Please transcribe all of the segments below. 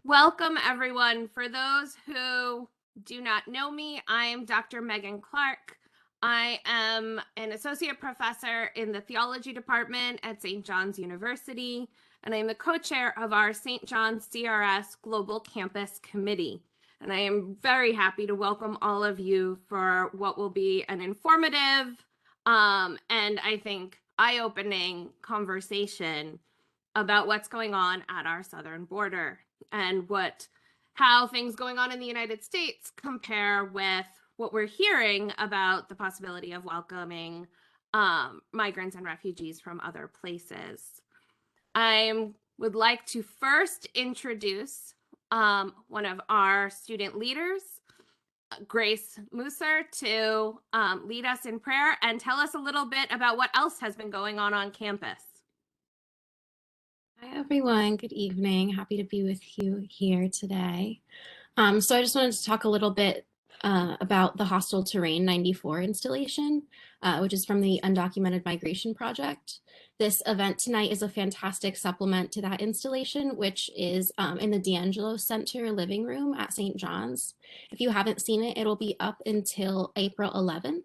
Welcome, everyone. For those who do not know me, I am Dr. Meghan Clark. I am an associate professor in the theology department at St. John's University, and I am the co-chair of our St. John's CRS Global Campus Committee. And I am very happy to welcome all of you for what will be an informative and I think eye-opening conversation about what's going on at our southern border and how things going on in the United States compare with what we're hearing about the possibility of welcoming migrants and refugees from other places. I would like to first introduce one of our student leaders, Grace Musser, to lead us in prayer and tell us a little bit about what else has been going on campus. Hi, everyone. Good evening. Happy to be with you here today. So I just wanted to talk a little bit about the Hostile Terrain 94 installation, which is from the Undocumented Migration Project. This event tonight is a fantastic supplement to that installation, which is in the D'Angelo Center living room at St. John's. If you haven't seen it, it'll be up until April 11th.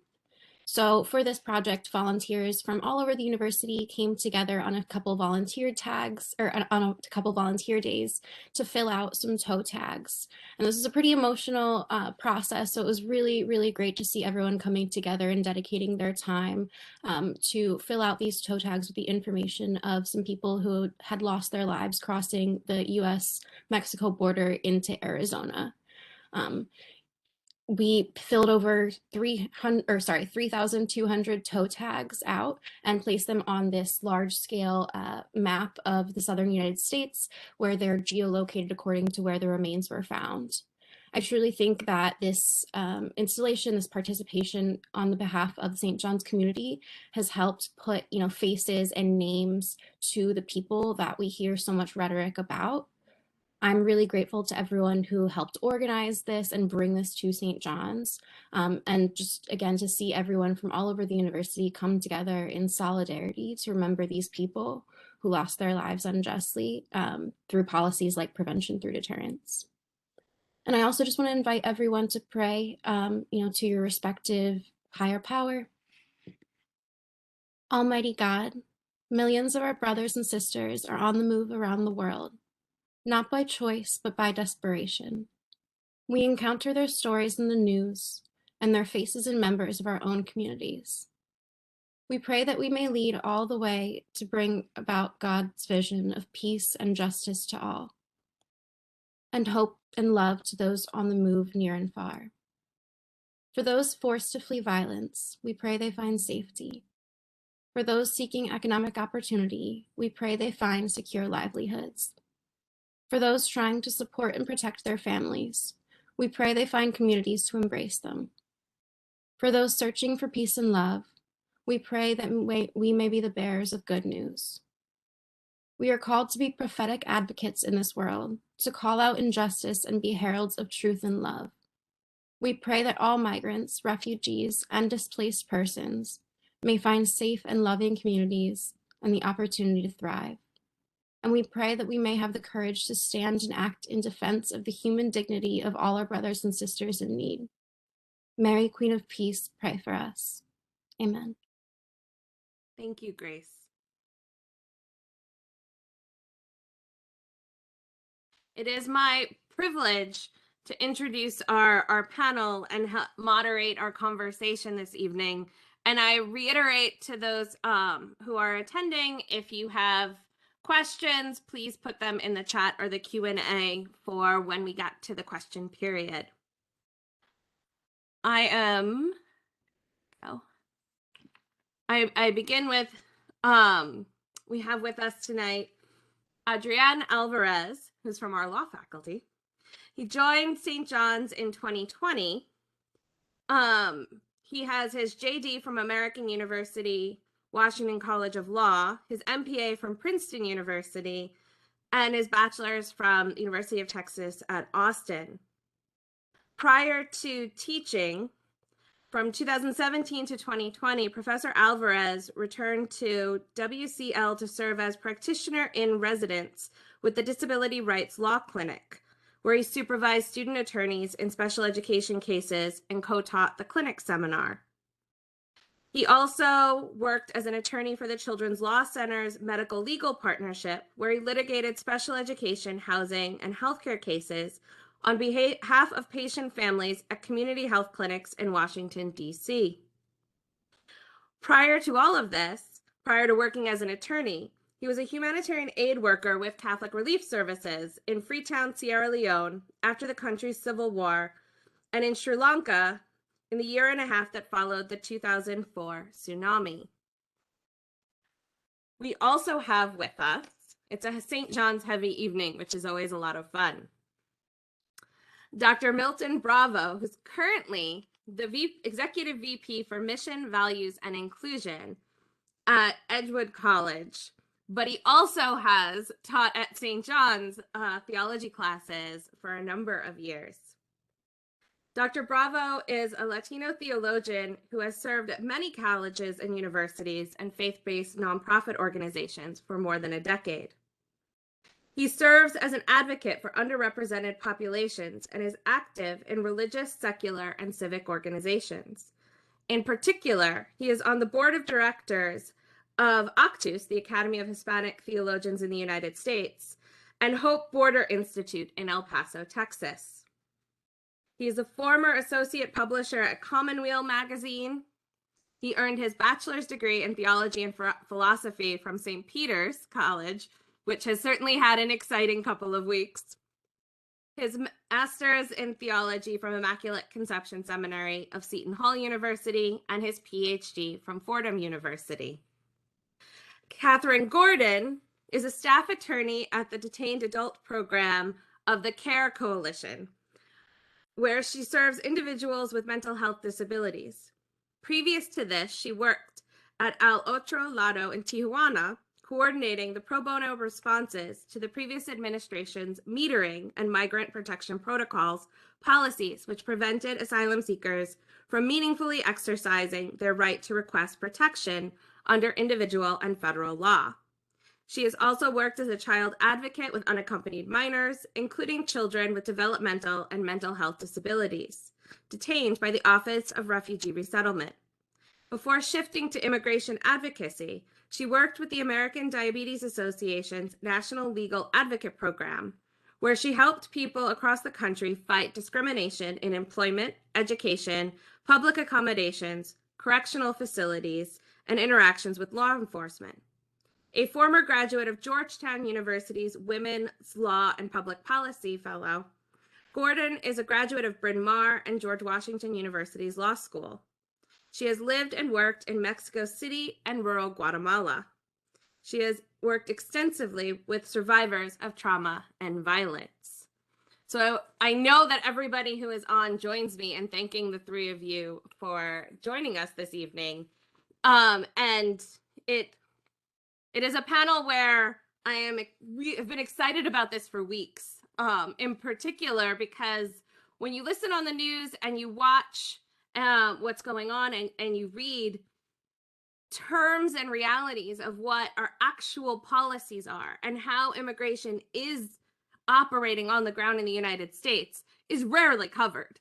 So for this project, volunteers from all over the university came together on a couple volunteer tags, or on a couple volunteer days, to fill out some toe tags. And this is a pretty emotional process, so it was really, really great to see everyone coming together and dedicating their time to fill out these toe tags with the information of some people who had lost their lives crossing the US-Mexico border into Arizona. We filled over 3,200 toe tags out and placed them on this large scale map of the southern United States, where they're geolocated according to where the remains were found. I truly think that this installation, this participation on the behalf of the St. John's community has helped put, faces and names to the people that we hear so much rhetoric about. I'm really grateful to everyone who helped organize this and bring this to St. John's, and just again to see everyone from all over the university come together in solidarity to remember these people who lost their lives unjustly through policies like prevention through deterrence. And I also just want to invite everyone to pray, to your respective higher power. Almighty God, millions of our brothers and sisters are on the move around the world. Not by choice, but by desperation. We encounter their stories in the news and their faces in members of our own communities. We pray that we may lead all the way to bring about God's vision of peace and justice to all, and hope and love to those on the move near and far. For those forced to flee violence, we pray they find safety. For those seeking economic opportunity, we pray they find secure livelihoods. For those trying to support and protect their families, we pray they find communities to embrace them. For those searching for peace and love, we pray that we may be the bearers of good news. We are called to be prophetic advocates in this world, to call out injustice and be heralds of truth and love. We pray that all migrants, refugees, and displaced persons may find safe and loving communities and the opportunity to thrive. And we pray that we may have the courage to stand and act in defense of the human dignity of all our brothers and sisters in need. Mary, Queen of Peace, pray for us. Amen. Thank you, Grace. It is my privilege to introduce our panel and moderate our conversation this evening. And I reiterate to those who are attending, if you have questions, please put them in the chat or the Q&A for when we get to the question period. I begin with, we have with us tonight Adrian Alvarez, who's from our law faculty. He joined St. John's in 2020. He has his JD from American University, Washington College of Law, his MPA from Princeton University, and his bachelor's from the University of Texas at Austin. Prior to teaching, from 2017 to 2020, Professor Alvarez returned to WCL to serve as practitioner in residence with the Disability Rights Law Clinic, where he supervised student attorneys in special education cases and co-taught the clinic seminar. He also worked as an attorney for the Children's Law Center's Medical Legal Partnership, where he litigated special education, housing, and healthcare cases on behalf of patient families at community health clinics in Washington, D.C. Prior to all of this, prior to working as an attorney, he was a humanitarian aid worker with Catholic Relief Services in Freetown, Sierra Leone, after the country's civil war, and in Sri Lanka in the year and a half that followed the 2004 tsunami. We also have with us, it's a St. John's heavy evening, which is always a lot of fun, Dr. Milton Bravo, who's currently the Executive VP for Mission, Values, and Inclusion at Edgewood College, but he also has taught at St. John's theology classes for a number of years. Dr. Bravo is a Latino theologian who has served at many colleges and universities and faith-based nonprofit organizations for more than a decade. He serves as an advocate for underrepresented populations and is active in religious, secular, and civic organizations. In particular, he is on the board of directors of ACTUS, the Academy of Hispanic Theologians in the United States, and Hope Border Institute in El Paso, Texas. He is a former associate publisher at Commonweal magazine. He earned his bachelor's degree in theology and philosophy from St. Peter's College, which has certainly had an exciting couple of weeks. His master's in theology from Immaculate Conception Seminary of Seton Hall University, and his PhD from Fordham University. Katharine Gordon is a staff attorney at the Detained Adult Program of the CAIR Coalition, where she serves individuals with mental health disabilities. Previous to this, she worked at Al Otro Lado in Tijuana, coordinating the pro bono responses to the previous administration's metering and migrant protection protocols policies, which prevented asylum seekers from meaningfully exercising their right to request protection under individual and federal law. She has also worked as a child advocate with unaccompanied minors, including children with developmental and mental health disabilities, detained by the Office of Refugee Resettlement. Before shifting to immigration advocacy, she worked with the American Diabetes Association's National Legal Advocate Program, where she helped people across the country fight discrimination in employment, education, public accommodations, correctional facilities, and interactions with law enforcement. A former graduate of Georgetown University's Women's Law and Public Policy Fellow, Gordon is a graduate of Bryn Mawr and George Washington University's Law School. She has lived and worked in Mexico City and rural Guatemala. She has worked extensively with survivors of trauma and violence. So I know that everybody who is on joins me in thanking the three of you for joining us this evening. And it is a panel where I've been excited about this for weeks, in particular because when you listen on the news and you watch what's going on and you read terms and realities of what our actual policies are and how immigration is operating on the ground in the United States is rarely covered.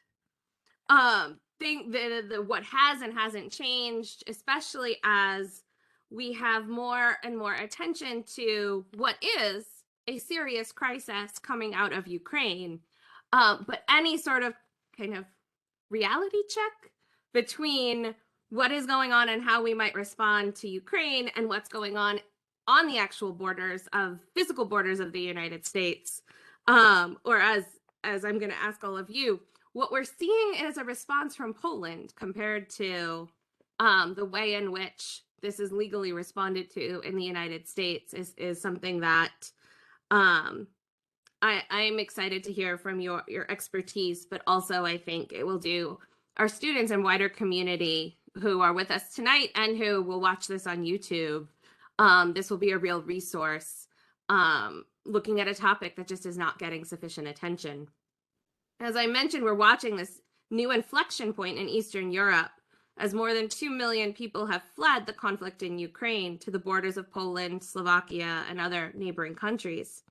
What has and hasn't changed, especially as we have more and more attention to what is a serious crisis coming out of Ukraine. But any sort of kind of reality check between what is going on and how we might respond to Ukraine and what's going on the actual borders of physical borders of the United States, or as I'm going to ask all of you, what we're seeing is a response from Poland compared to the way in which this is legally responded to in the United States is something that I'm excited to hear from your expertise, but also I think it will do our students and wider community who are with us tonight and who will watch this on YouTube. This will be a real resource looking at a topic that just is not getting sufficient attention. As I mentioned, we're watching this new inflection point in Eastern Europe as more than 2 million people have fled the conflict in Ukraine to the borders of Poland, Slovakia, and other neighboring countries.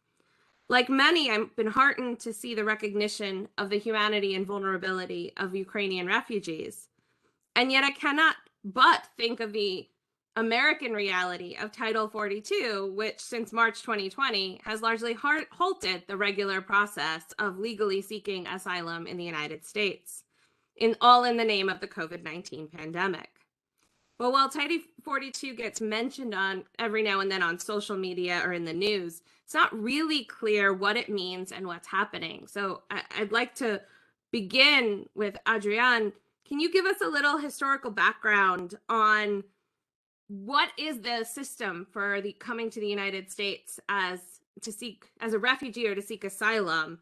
Like many, I've been heartened to see the recognition of the humanity and vulnerability of Ukrainian refugees. And yet I cannot but think of the American reality of Title 42, which since March 2020 has largely halted the regular process of legally seeking asylum in the United States, all in the name of the COVID-19 pandemic. But while Title 42 gets mentioned on every now and then on social media or in the news, it's not really clear what it means and what's happening. So I'd like to begin with Adrian. Can you give us a little historical background on what is the system for the coming to the United States as a refugee or to seek asylum?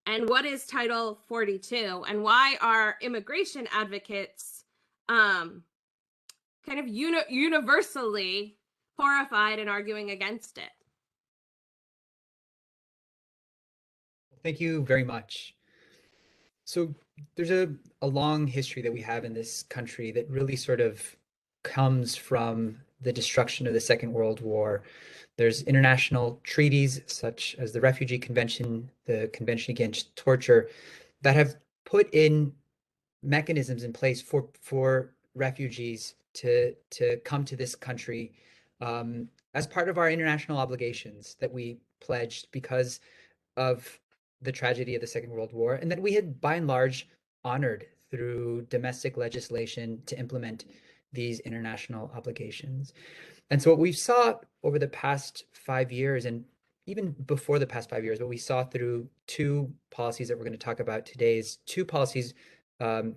And what is Title 42? And why are immigration advocates kind of universally horrified and arguing against it? Thank you very much. So there's a long history that we have in this country that really sort of comes from the destruction of the Second World War. There's international treaties such as the Refugee Convention, the Convention Against Torture, that have put in mechanisms in place for refugees to come to this country as part of our international obligations that we pledged because of the tragedy of the Second World War, and that we had by and large honored through domestic legislation to implement these international obligations. And so what we saw over the past 5 years, and even before the past 5 years, what we saw through two policies that we're going to talk about today is two policies,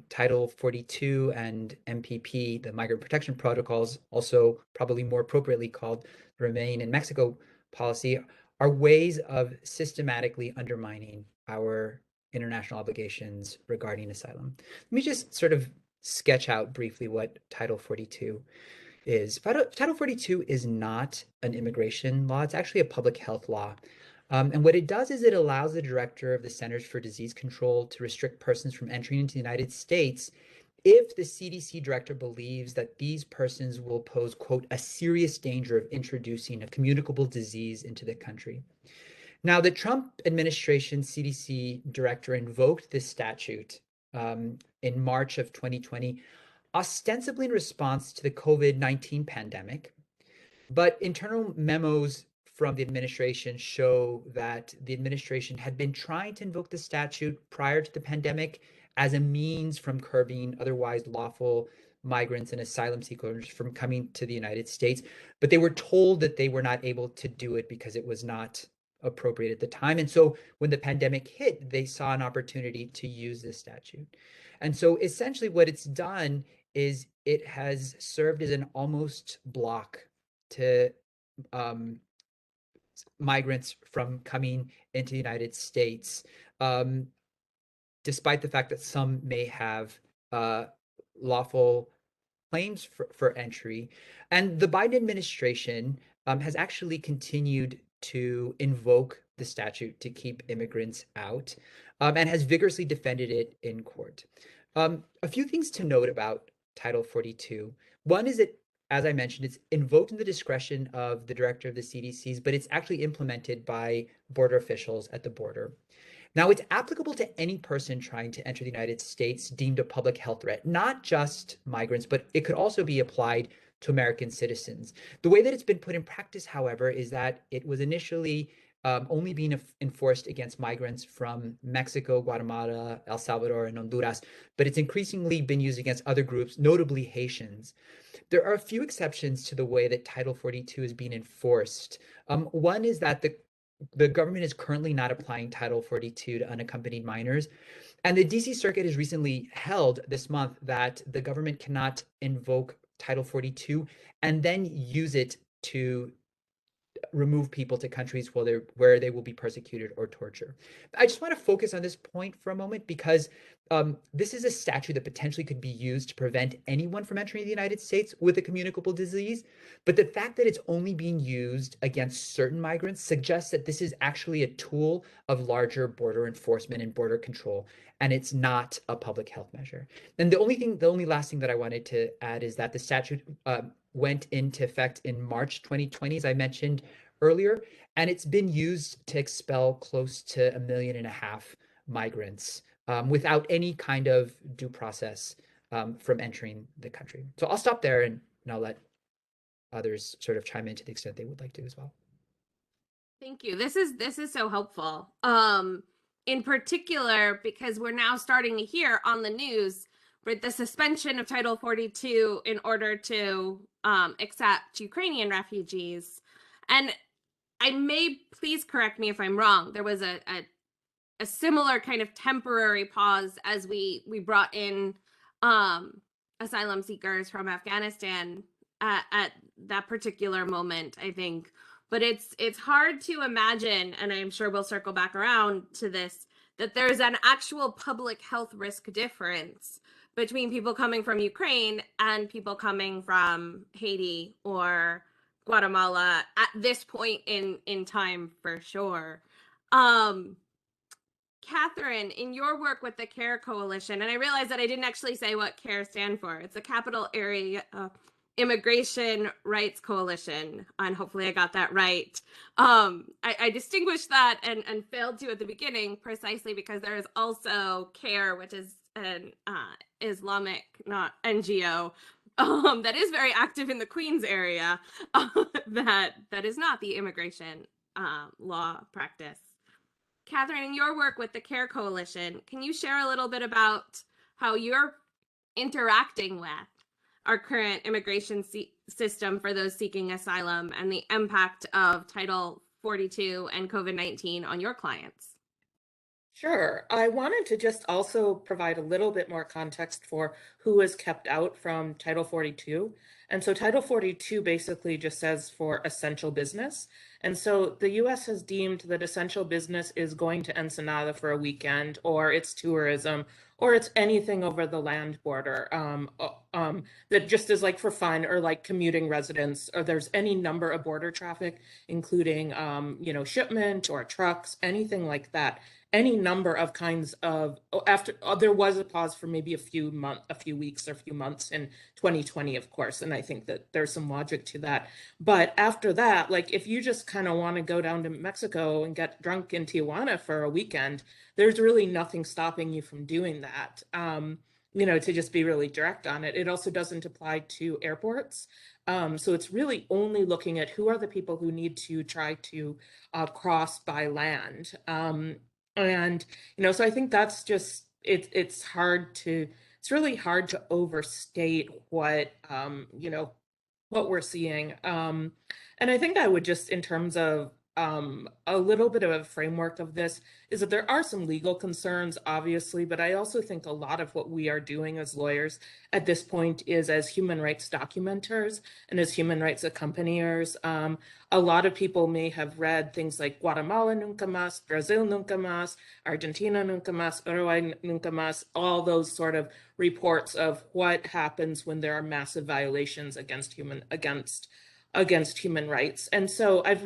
Title 42 and MPP, the Migrant Protection Protocols, also probably more appropriately called Remain in Mexico policy, are ways of systematically undermining our international obligations regarding asylum. Let me just sort of sketch out briefly what Title 42 is. Title 42 is not an immigration law. It's actually a public health law. And what it does is it allows the director of the Centers for Disease Control to restrict persons from entering into the United States if the CDC director believes that these persons will pose, quote, a serious danger of introducing a communicable disease into the country. Now, the Trump administration CDC director invoked this statute in March of 2020, ostensibly in response to the COVID-19 pandemic. But internal memos from the administration show that the administration had been trying to invoke the statute prior to the pandemic as a means from curbing otherwise lawful migrants and asylum seekers from coming to the United States. But they were told that they were not able to do it because it was not appropriate at the time. And so when the pandemic hit, they saw an opportunity to use this statute. And so essentially what it's done is it has served as an almost block to migrants from coming into the United States, despite the fact that some may have lawful claims for entry. And the Biden administration has actually continued to invoke the statute to keep immigrants out and has vigorously defended it in court. A few things to note about Title 42. One is that, as I mentioned, it's invoked in the discretion of the director of the CDCs, but it's actually implemented by border officials at the border. Now, it's applicable to any person trying to enter the United States deemed a public health threat, not just migrants, but it could also be applied to American citizens. The way that it's been put in practice, however, is that it was initially only being enforced against migrants from Mexico, Guatemala, El Salvador, and Honduras, but it's increasingly been used against other groups, notably Haitians. There are a few exceptions to the way that Title 42 is being enforced. One is that the government is currently not applying Title 42 to unaccompanied minors. And the DC Circuit has recently held this month that the government cannot invoke Title 42 and then use it to remove people to countries where they will be persecuted or tortured. I just want to focus on this point for a moment because this is a statute that potentially could be used to prevent anyone from entering the United States with a communicable disease. But the fact that it's only being used against certain migrants suggests that this is actually a tool of larger border enforcement and border control, and it's not a public health measure. And the only last thing that I wanted to add is that the statute went into effect in March 2020, as I mentioned earlier, and it's been used to expel close to 1.5 million migrants without any kind of due process from entering the country. So I'll stop there and I'll let others sort of chime in to the extent they would like to as well. Thank you. This is so helpful. In particular, because we're now starting to hear on the news with the suspension of Title 42 in order to accept Ukrainian refugees. And I may, please correct me if I'm wrong, there was a similar kind of temporary pause as we brought in asylum seekers from Afghanistan at that particular moment, I think. But it's hard to imagine, and I'm sure we'll circle back around to this, that there's an actual public health risk difference between people coming from Ukraine and people coming from Haiti or Guatemala at this point in time, for sure. Katharine, in your work with the CAIR Coalition, and I realize that I didn't actually say what CAIR stand for. It's a capital area Immigration Rights Coalition, and hopefully I got that right. I distinguished that and failed to at the beginning precisely because there is also CAIR, which is an Islamic, not NGO, that is very active in the Queens area, that is not the immigration law practice. Katharine, in your work with the CAIR Coalition, can you share a little bit about how you're interacting with our current immigration system for those seeking asylum and the impact of Title 42 and COVID-19 on your clients? Sure. I wanted to just also provide a little bit more context for who is kept out from Title 42. And so Title 42 basically just says for essential business. And so the US has deemed that essential business is going to Ensenada for a weekend, or it's tourism, or it's anything over the land border that just is like for fun, or like commuting residents, or there's any number of border traffic, including shipment or trucks, anything like that. Any number of kinds of there was a pause for maybe a few weeks or a few months in 2020, of course, and I think that there's some logic to that. But after that, like if you just kind of want to go down to Mexico and get drunk in Tijuana for a weekend, there's really nothing stopping you from doing that. To just be really direct on it. It also doesn't apply to airports. So it's really only looking at who are the people who need to try to cross by land. So I think that's just, it's really hard to overstate what we're seeing. And I think I would just, in terms of a little bit of a framework of this, is that there are some legal concerns, obviously, but I also think a lot of what we are doing as lawyers at this point is as human rights documenters and as human rights accompaniers. A lot of people may have read things like Guatemala nunca más, Brazil nunca más, Argentina nunca más, Uruguay nunca más, all those sort of reports of what happens when there are massive violations against human rights. And so I've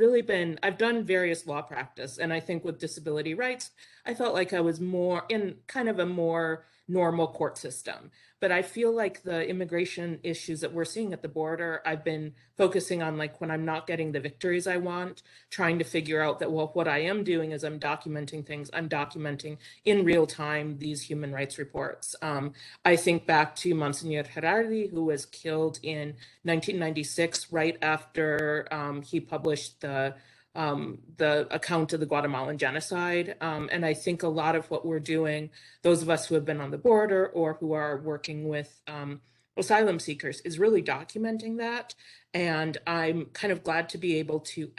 done various law practice. And I think with disability rights, I felt like I was more in kind of a more normal court system. But I feel like the immigration issues that we're seeing at the border, I've been focusing on, like, when I'm not getting the victories I want, trying to figure out that, well, what I am doing is I'm documenting things. I'm documenting in real time these human rights reports. I think back to Monsignor Gerardi, who was killed in 1996, right after he published the account of the Guatemalan genocide. And I think a lot of what we're doing, those of us who have been on the border or who are working with asylum seekers, is really documenting that. And I'm kind of glad to be able to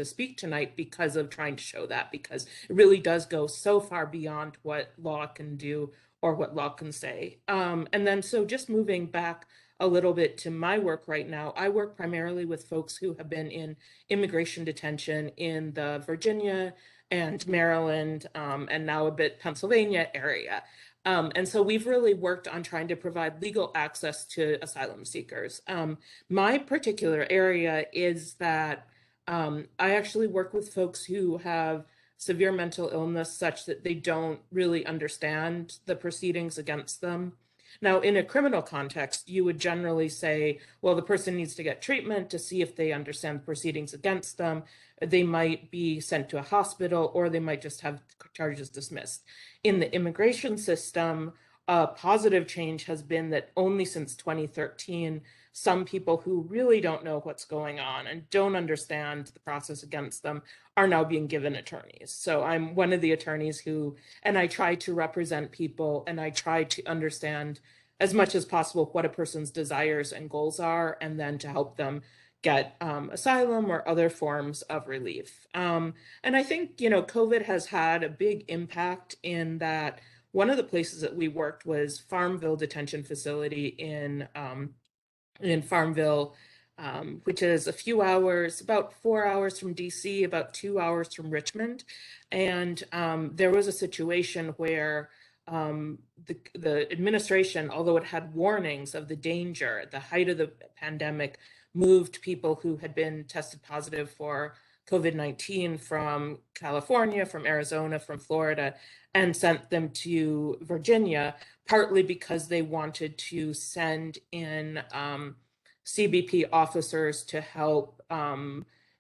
speak tonight because of trying to show that, because it really does go so far beyond what law can do or what law can say. And then so just moving back a little bit to my work right now, I work primarily with folks who have been in immigration detention in the Virginia and Maryland and now a bit Pennsylvania area. And so we've really worked on trying to provide legal access to asylum seekers. My particular area is that I actually work with folks who have severe mental illness such that they don't really understand the proceedings against them. Now, in a criminal context, you would generally say, well, the person needs to get treatment to see if they understand proceedings against them. They might be sent to a hospital, or they might just have charges dismissed. In the immigration system, a positive change has been that only since 2013, some people who really don't know what's going on and don't understand the process against them are now being given attorneys. So I'm one of the attorneys who, and I try to represent people, and I try to understand as much as possible what a person's desires and goals are, and then to help them get asylum or other forms of relief. And I think, COVID has had a big impact in that. One of the places that we worked was Farmville Detention Facility in Farmville, which is a few hours, about 4 hours from DC, about 2 hours from Richmond. And there was a situation where the administration, although it had warnings of the danger at the height of the pandemic, moved people who had been tested positive for COVID-19 from California, from Arizona, from Florida, and sent them to Virginia, partly because they wanted to send in CBP officers to help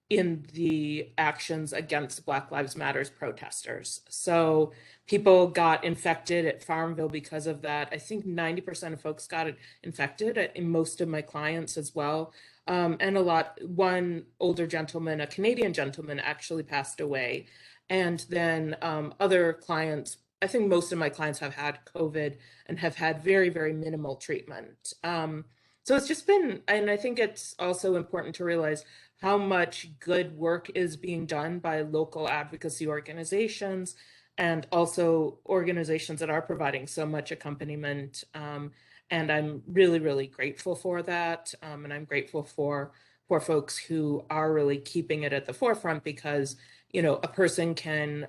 in the actions against Black Lives Matter protesters. So people got infected at Farmville because of that. I think 90% of folks got infected in most of my clients as well. And one older gentleman, a Canadian gentleman, actually passed away. And then other clients, I think most of my clients have had COVID and have had very, very minimal treatment. So it's just been, and I think it's also important to realize how much good work is being done by local advocacy organizations, and also organizations that are providing so much accompaniment. And I'm really, really grateful for that. And I'm grateful for folks who are really keeping it at the forefront, because, a person can,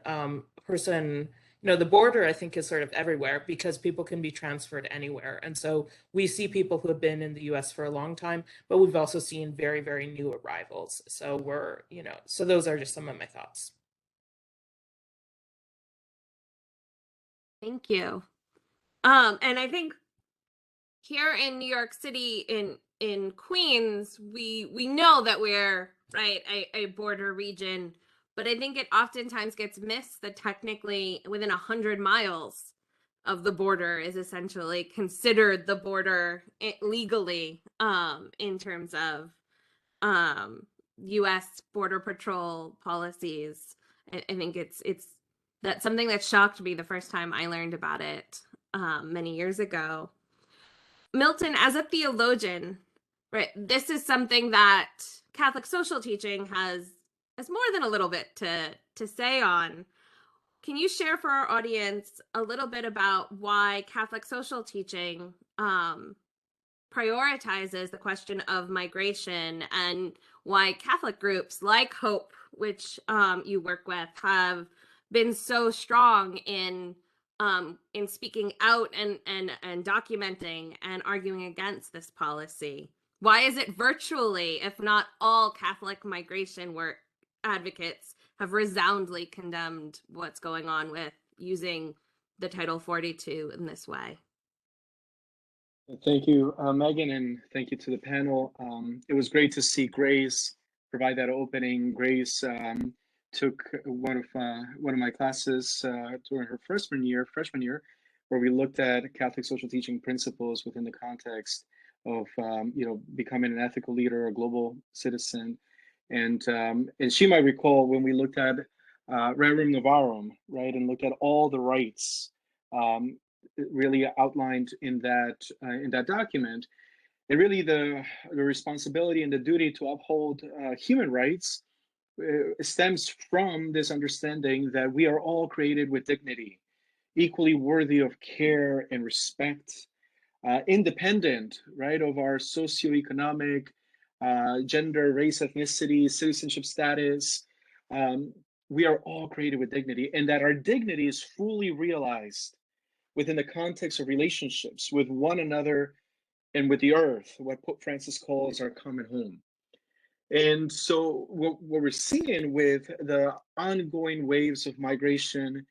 the border, I think, is sort of everywhere, because people can be transferred anywhere. And so we see people who have been in the US for a long time, but we've also seen very, very new arrivals. So so those are just some of my thoughts. Thank you. And I think here in New York City, in Queens, we know that we're a border region, but I think it oftentimes gets missed that technically within 100 miles of the border is essentially considered the border legally, in terms of U.S. Border Patrol policies. I think that's something that shocked me the first time I learned about it many years ago. Milton, as a theologian, right, this is something that Catholic social teaching has more than a little bit to say on. Can you share for our audience a little bit about why Catholic social teaching prioritizes the question of migration, and why Catholic groups like Hope, which you work with, have been so strong in speaking out and documenting and arguing against this policy? Why is it virtually, if not all, Catholic migration work advocates have resoundingly condemned what's going on with using the Title 42 in this way? Thank you, Megan, and thank you to the panel. It was great to see Grace provide that opening. Grace took one of my classes during her freshman year, where we looked at Catholic social teaching principles within the context of becoming an ethical leader, a global citizen, and she might recall when we looked at Rerum Novarum, right, and looked at all the rights really outlined in that document, and really the responsibility and the duty to uphold human rights stems from this understanding that we are all created with dignity, equally worthy of care and respect, independent, right, of our socioeconomic, gender, race, ethnicity, citizenship status. We are all created with dignity, and that our dignity is fully realized within the context of relationships with one another and with the earth, what Pope Francis calls our common home. And so what we're seeing with the ongoing waves of migration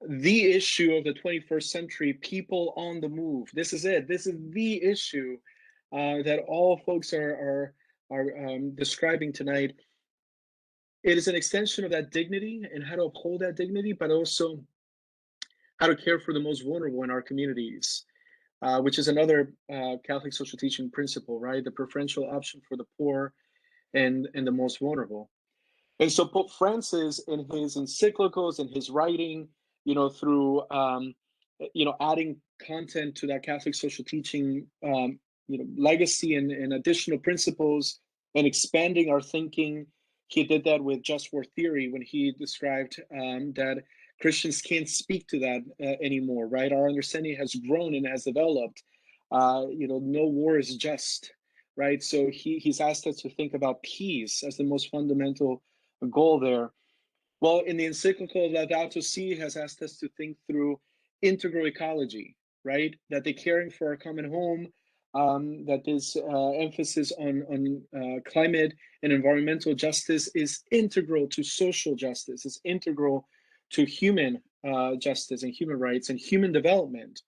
the issue of the 21st century, people on the move. This is it. This is the issue that all folks are describing tonight. It is an extension of that dignity and how to uphold that dignity, but also how to care for the most vulnerable in our communities, which is another Catholic social teaching principle, right? The preferential option for the poor and the most vulnerable. And so Pope Francis, in his encyclicals and his writing, through adding content to that Catholic social teaching, legacy and additional principles, and expanding our thinking. He did that with Just War Theory when he described that Christians can't speak to that anymore, right? Our understanding has grown and has developed. No war is just, right? So he's asked us to think about peace as the most fundamental goal there. Well, in the encyclical Laudato Si has asked us to think through integral ecology, right? That the caring for our common home, that this emphasis on climate and environmental justice is integral to social justice, is integral to human justice and human rights and human development.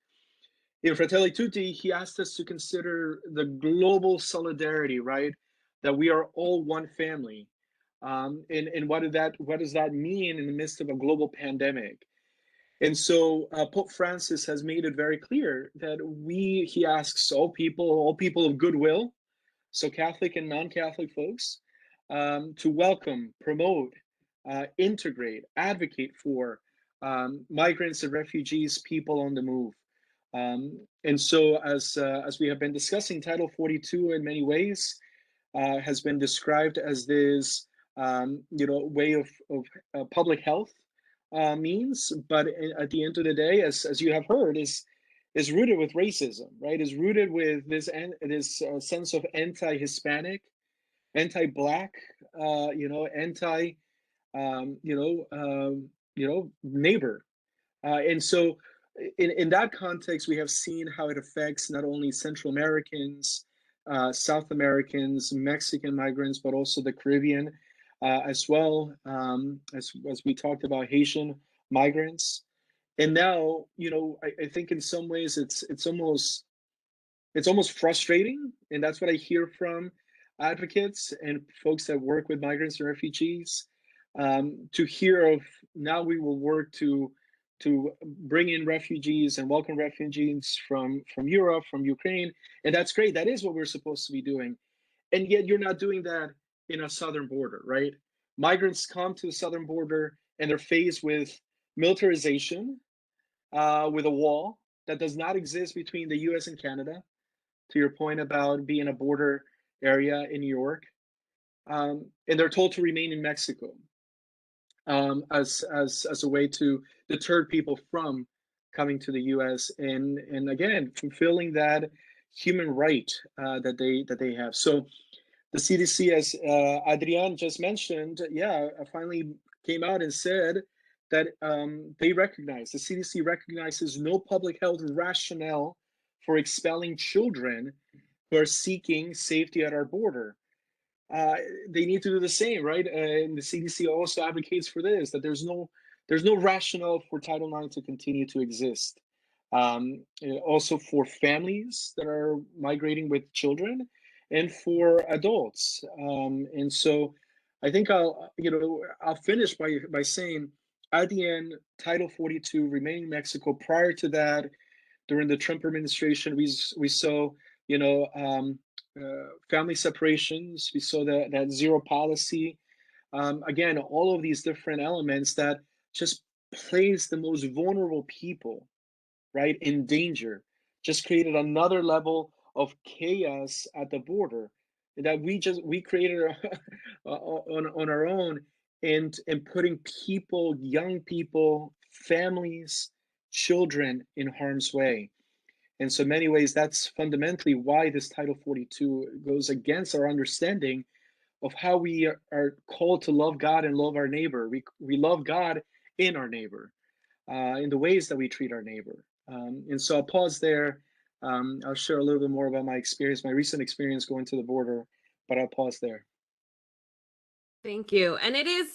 In Fratelli Tutti, he asked us to consider the global solidarity, right? That we are all one family. And what does that mean in the midst of a global pandemic? And so Pope Francis has made it very clear that he asks all people of goodwill, so Catholic and non-Catholic folks, to welcome, promote, integrate, advocate for migrants and refugees, people on the move. And so as we have been discussing, Title 42 in many ways has been described as this way of public health means, but at the end of the day, as you have heard, is rooted with racism, right? Is rooted with this sense of anti-Hispanic, anti-Black, anti neighbor, and so in that context, we have seen how it affects not only Central Americans, South Americans, Mexican migrants, but also the Caribbean as well, as we talked about Haitian migrants. And now, I think in some ways it's almost frustrating, and that's what I hear from advocates and folks that work with migrants and refugees, to hear of now we will work to bring in refugees and welcome refugees from Europe, from Ukraine, and that's great. That is what we're supposed to be doing, and yet you're not doing that in a southern border, right? Migrants come to the southern border and they're faced with militarization, with a wall that does not exist between the U.S. and Canada. To your point about being a border area in New York, and they're told to remain in Mexico as a way to deter people from coming to the U.S. and again fulfilling that human right that they have. So the CDC, as Adrian just mentioned, finally came out and said that the CDC recognizes no public health rationale for expelling children who are seeking safety at our border. They need to do the same, right? And the CDC also advocates for this, that there's no rationale for Title IX to continue to exist. Also for families that are migrating with children and for adults. And so I think I'll finish by saying at the end, Title 42, remaining in Mexico. Prior to that, during the Trump administration, we saw, family separations. We saw that zero policy. Again, all of these different elements that just place the most vulnerable people, right, in danger, just created another level of chaos at the border that we created on our own, and putting people, young people, families, children in harm's way. And so in many ways, that's fundamentally why this Title 42 goes against our understanding of how we are called to love God and love our neighbor. We love God in our neighbor, in the ways that we treat our neighbor. And so I'll pause there. I'll share a little bit more about my experience, my recent experience going to the border, but I'll pause there. Thank you. And it is,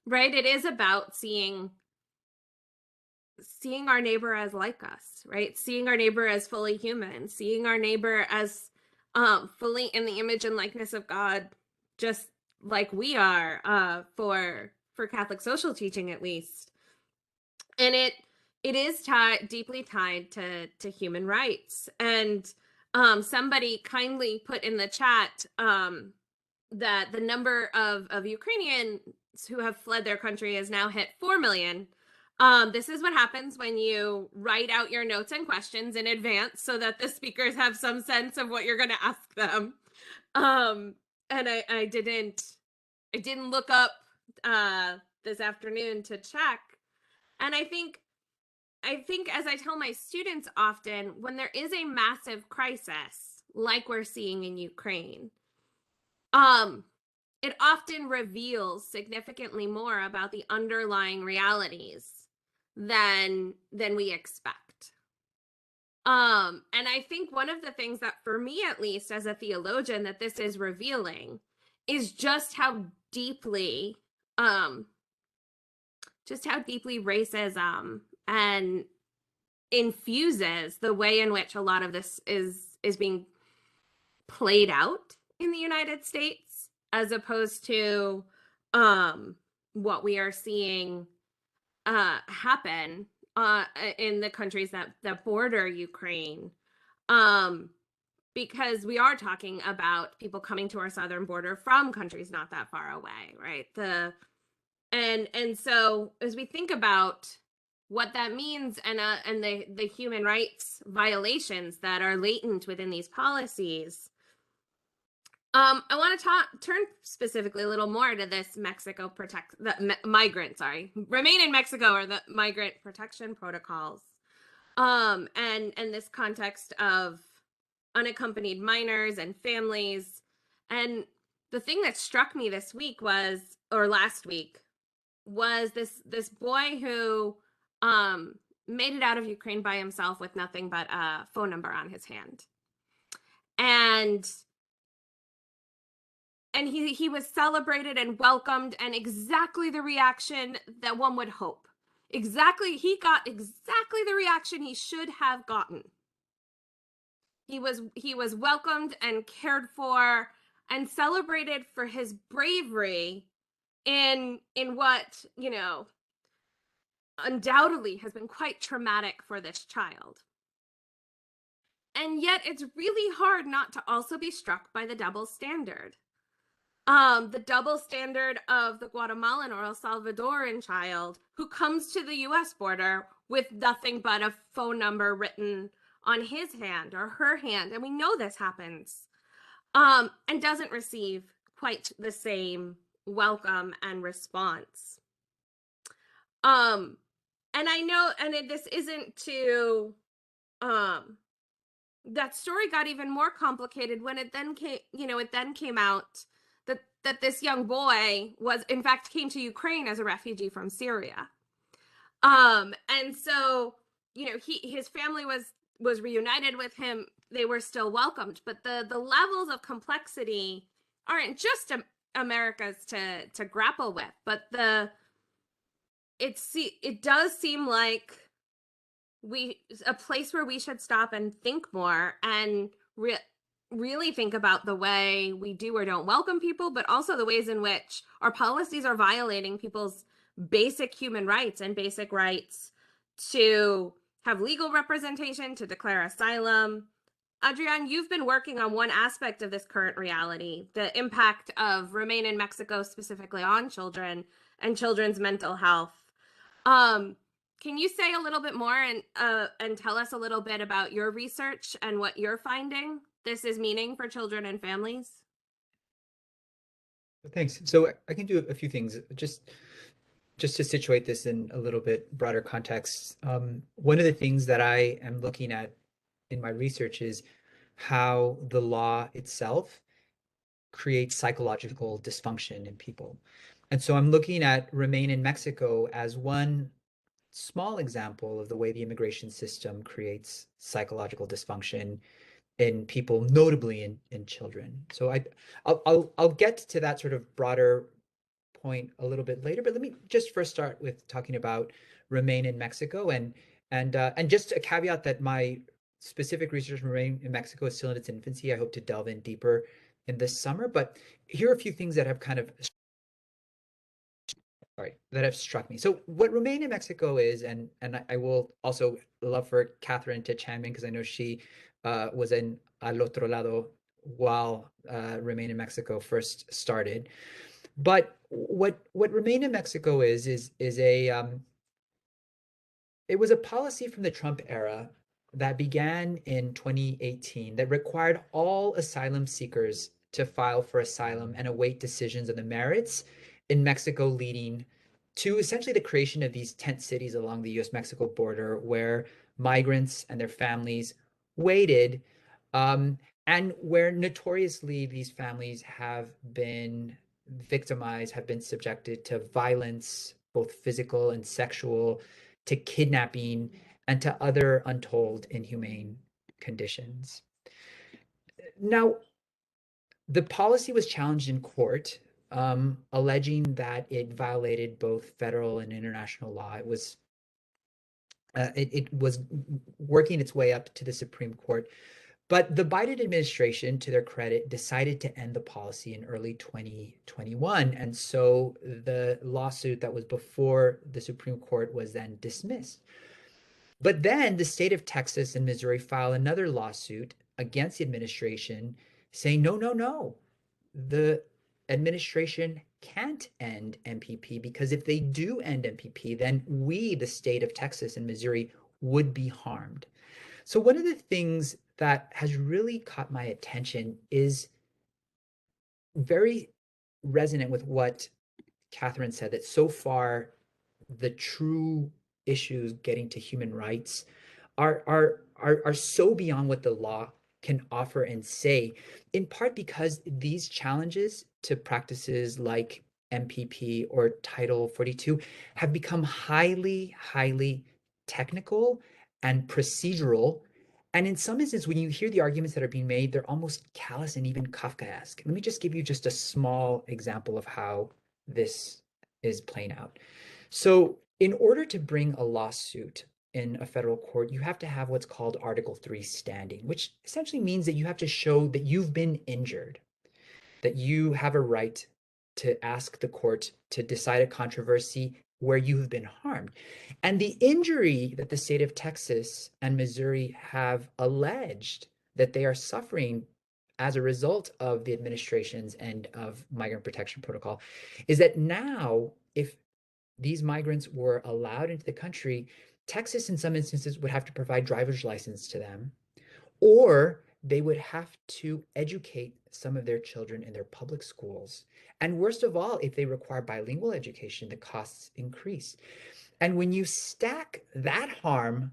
right, it is about seeing seeing our neighbor as like us, right? Seeing our neighbor as fully human, seeing our neighbor as fully in the image and likeness of God, just like we are, for Catholic social teaching at least. And it is deeply tied to human rights. And somebody kindly put in the chat that the number of Ukrainians who have fled their country has now hit 4 million. This is what happens when you write out your notes and questions in advance so that the speakers have some sense of what you're going to ask them. And I didn't look up this afternoon to check. And I think as I tell my students often, when there is a massive crisis like we're seeing in Ukraine, it often reveals significantly more about the underlying realities than we expect. And I think one of the things that, for me at least as a theologian, that this is revealing is just how deeply racism and infuses the way in which a lot of this is being played out in the United States, as opposed to what we are seeing happen in the countries that border Ukraine. Because we are talking about people coming to our southern border from countries not that far away, right? And so as we think about what that means and the human rights violations that are latent within these policies, I want to turn specifically a little more to this remain in Mexico, or the migrant protection protocols, and this context of unaccompanied minors and families. And the thing that struck me last week was this boy who made it out of Ukraine by himself with nothing but a phone number on his hand. And he was celebrated and welcomed, and exactly the reaction that one would hope. He got exactly the reaction he should have gotten. He was welcomed and cared for and celebrated for his bravery in what, undoubtedly has been quite traumatic for this child. And yet it's really hard not to also be struck by the double standard. The double standard of the Guatemalan or El Salvadoran child who comes to the US border with nothing but a phone number written on his hand or her hand. And we know this happens. And doesn't receive quite the same welcome and response. And I know, and this isn't to, that story got even more complicated when it then came out that this young boy came to Ukraine as a refugee from Syria. And so, his family was reunited with him. They were still welcomed, but the levels of complexity aren't just America's to grapple with, but it does seem like a place where we should stop and think more and really think about the way we do or don't welcome people, but also the ways in which our policies are violating people's basic human rights and basic rights to have legal representation, to declare asylum. Adrian, you've been working on one aspect of this current reality, the impact of Remain in Mexico specifically on children and children's mental health. Can you say a little bit more and tell us a little bit about your research and what you're finding this is meaning for children and families? Thanks. So I can do a few things just to situate this in a little bit broader context. One of the things that I am looking at in my research is how the law itself creates psychological dysfunction in people. And so I'm looking at Remain in Mexico as one small example of the way the immigration system creates psychological dysfunction in people, notably in children. So I'll get to that sort of broader point a little bit later, but let me just first start with talking about remain in Mexico. And just a caveat that my specific research on remain in Mexico is still in its infancy. I hope to delve in deeper in this summer, but here are a few things that have kind of that have struck me. So what Remain in Mexico is, and I will also love for Katharine to chime in because I know she was in Al Otro Lado while Remain in Mexico first started. But what Remain in Mexico is a it was a policy from the Trump era that began in 2018 that required all asylum seekers to file for asylum and await decisions on the merits in Mexico, leading to essentially the creation of these tent cities along the US-Mexico border where migrants and their families waited, and where notoriously these families have been victimized, have been subjected to violence, both physical and sexual, to kidnapping, and to other untold inhumane conditions. Now, the policy was challenged in court, alleging that it violated both federal and international law. It was working its way up to the Supreme Court. But the Biden administration, to their credit, decided to end the policy in early 2021. And so the lawsuit that was before the Supreme Court was then dismissed. But then the state of Texas and Missouri filed another lawsuit against the administration saying, no, no, no, the administration can't end MPP because if they do end MPP, then we, the state of Texas and Missouri, would be harmed. So one of the things that has really caught my attention is very resonant with what Katharine said, that so far the true issues getting to human rights are so beyond what the law can offer and say, in part because these challenges to practices like MPP or Title 42 have become highly, highly technical and procedural. And in some instances, when you hear the arguments that are being made, they're almost callous and even Kafkaesque. Let me just give you just a small example of how this is playing out. So in order to bring a lawsuit in a federal court, you have to have what's called Article 3 standing, which essentially means that you have to show that you've been injured, that you have a right to ask the court to decide a controversy where you have been harmed. And the injury that the state of Texas and Missouri have alleged that they are suffering as a result of the administration's end of migrant protection protocol is that now, if these migrants were allowed into the country, Texas in some instances would have to provide driver's license to them, or they would have to educate some of their children in their public schools. And worst of all, if they require bilingual education, the costs increase. And when you stack that harm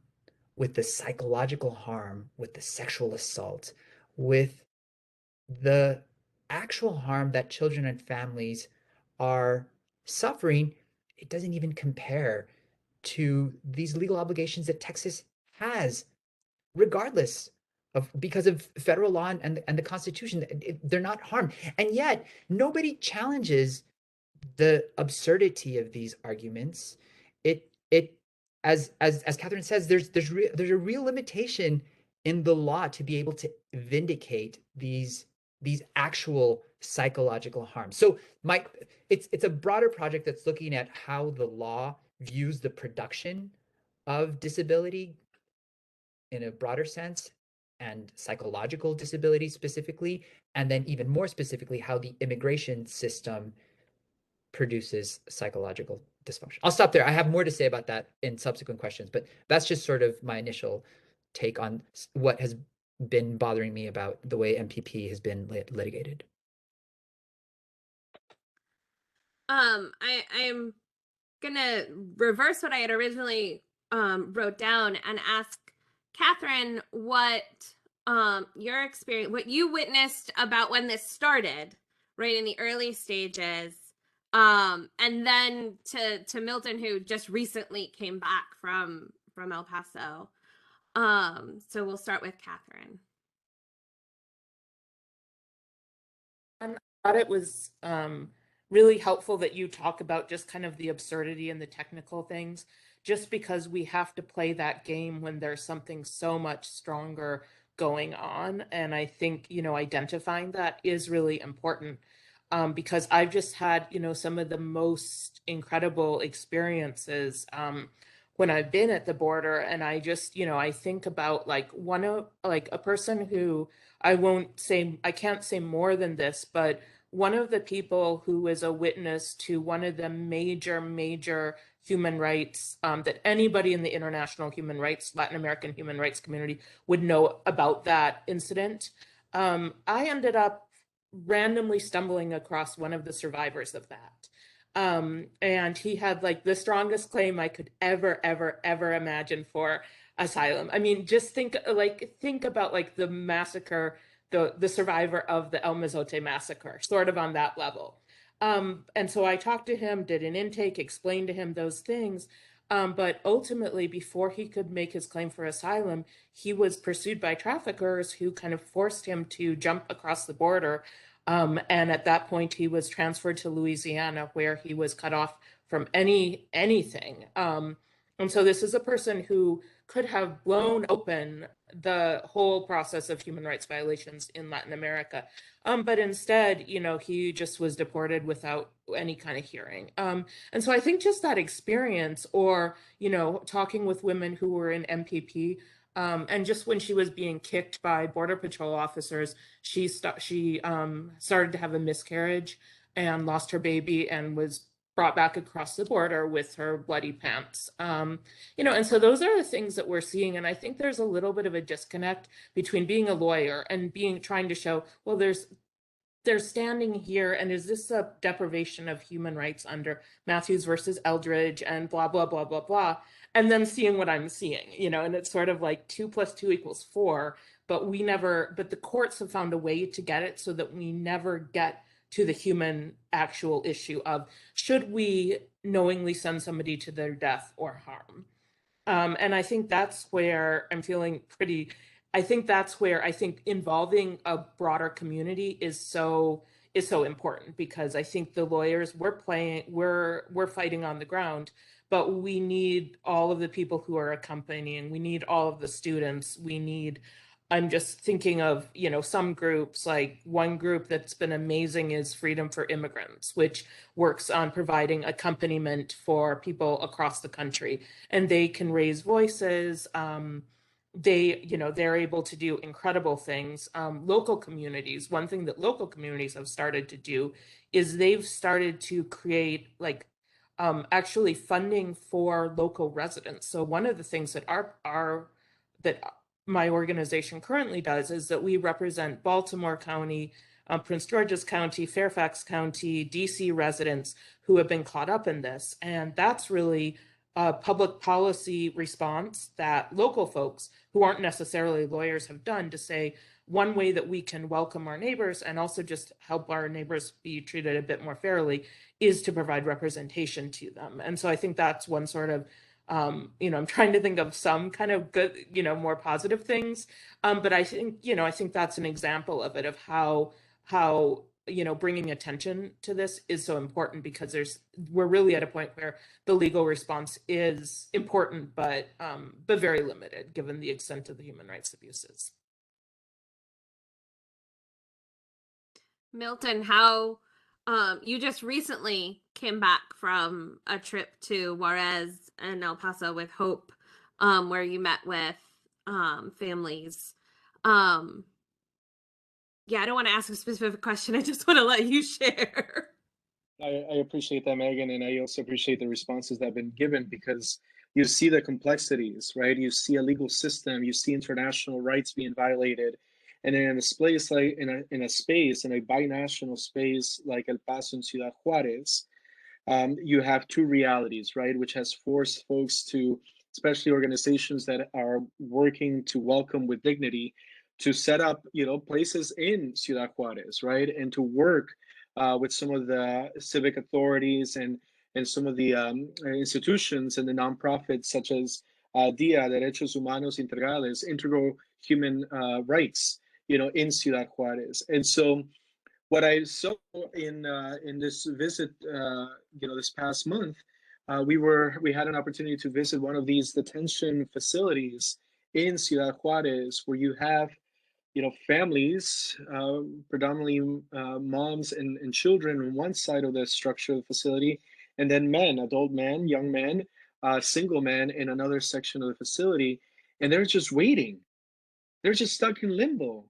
with the psychological harm, with the sexual assault, with the actual harm that children and families are suffering, it doesn't even compare to these legal obligations that Texas has, regardless of, because of federal law and the Constitution. They're not harmed. And yet nobody challenges the absurdity of these arguments. As Katharine says, there's a real limitation in the law to be able to vindicate these actual psychological harms. So it's a broader project that's looking at how the law views the production of disability in a broader sense, and psychological disability specifically, and then even more specifically, how the immigration system produces psychological dysfunction. I'll stop there. I have more to say about that in subsequent questions, but that's just sort of my initial take on what has been bothering me about the way MPP has been litigated. I'm gonna reverse what I had originally wrote down and ask Katharine what your experience, what you witnessed about when this started, right in the early stages, and then to Milton, who just recently came back from El Paso. So we'll start with Katharine. I thought it was really helpful that you talk about just kind of the absurdity and the technical things, just because we have to play that game when there's something so much stronger going on. And I think, identifying that is really important, because I've just had, some of the most incredible experiences when I've been at the border. And I just, I think about like a person who I can't say more than this, but one of the people who is a witness to one of the major human rights that anybody in the international human rights, Latin American human rights community would know about that incident. I ended up randomly stumbling across one of the survivors of that. And he had like the strongest claim I could ever imagine for asylum. I mean, just think about like the massacre, the survivor of the El Mozote massacre, sort of on that level. And so I talked to him, did an intake, explained to him those things. But ultimately, before he could make his claim for asylum, he was pursued by traffickers who kind of forced him to jump across the border. And at that point, he was transferred to Louisiana, where he was cut off from anything. And so this is a person who could have blown open the whole process of human rights violations in Latin America. But instead, he just was deported without any kind of hearing. And so I think just that experience, or, talking with women who were in MPP, and just when she was being kicked by Border Patrol officers, she started to have a miscarriage and lost her baby and was brought back across the border with her bloody pants. And so those are the things that we're seeing. And I think there's a little bit of a disconnect between being a lawyer and trying to show, well, they're standing here, and is this a deprivation of human rights under Matthews versus Eldridge and blah, blah, blah, blah, blah, and then seeing what I'm seeing, and it's sort of like 2 + 2 = 4, but the courts have found a way to get it so that we never get to the human actual issue of, should we knowingly send somebody to their death or harm? And I think that's where I'm feeling I think involving a broader community is so important, because I think the lawyers, we're fighting on the ground, but we need all of the people who are accompanying, we need all of the students, I'm just thinking of, some groups, like one group that's been amazing is Freedom for Immigrants, which works on providing accompaniment for people across the country, and they can raise voices. They're able to do incredible things. Local communities, one thing that local communities have started to do is they've started to create actually funding for local residents. So one of the things that that my organization currently does is that we represent Baltimore County, Prince George's County, Fairfax County, DC residents who have been caught up in this. And that's really a public policy response that local folks who aren't necessarily lawyers have done, to say, one way that we can welcome our neighbors and also just help our neighbors be treated a bit more fairly is to provide representation to them. And so I think that's one sort of, I'm trying to think of some kind of good, more positive things. But I think, I think that's an example of it, of how, bringing attention to this is so important, because we're really at a point where the legal response is important, but very limited given the extent of the human rights abuses. Milton, how you just recently came back from a trip to Juarez and El Paso with Hope, where you met with families. Yeah, I don't want to ask a specific question. I just want to let you share. I appreciate that, Megan, and I also appreciate the responses that have been given, because you see the complexities, right? You see a legal system, you see international rights being violated, and in a space like in a binational space like El Paso and Ciudad Juarez, you have two realities, right? Which has forced folks to, especially organizations that are working to welcome with dignity, to set up, places in Ciudad Juarez, right? And to work with some of the civic authorities and some of the institutions and the nonprofits, such as DIA, Derechos Humanos Integrales, Integral Human Rights, in Ciudad Juarez. And so what I saw in this visit, this past month, we had an opportunity to visit one of these detention facilities in Ciudad Juarez, where you have, families, predominantly moms and children on one side of the structure of the facility, and then men, adult men, young men, single men in another section of the facility, and they're just waiting. They're just stuck in limbo.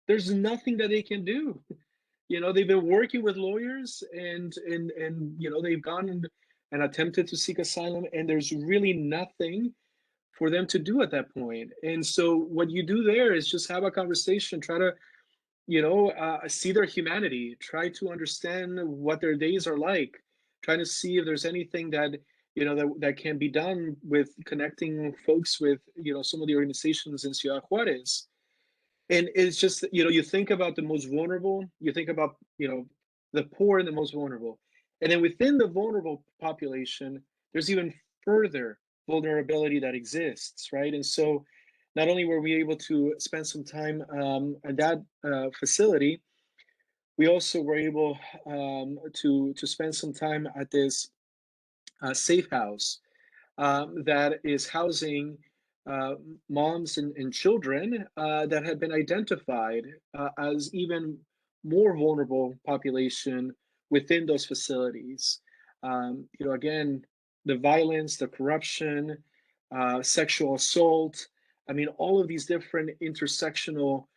There's nothing that they can do. They've been working with lawyers, and they've gone and attempted to seek asylum, and there's really nothing for them to do at that point. And so what you do there is just have a conversation, try to, see their humanity, try to understand what their days are like, try to see if there's anything that, that can be done with connecting folks with, some of the organizations in Ciudad Juarez. And it's just, you think about the most vulnerable, you think about, the poor and the most vulnerable. And then within the vulnerable population, there's even further vulnerability that exists, right? And so not only were we able to spend some time at that facility, we also were able to spend some time at this safe house that is housing moms and children that have been identified as even more vulnerable population within those facilities. Again, the violence, the corruption, sexual assault. I mean, all of these different intersectional,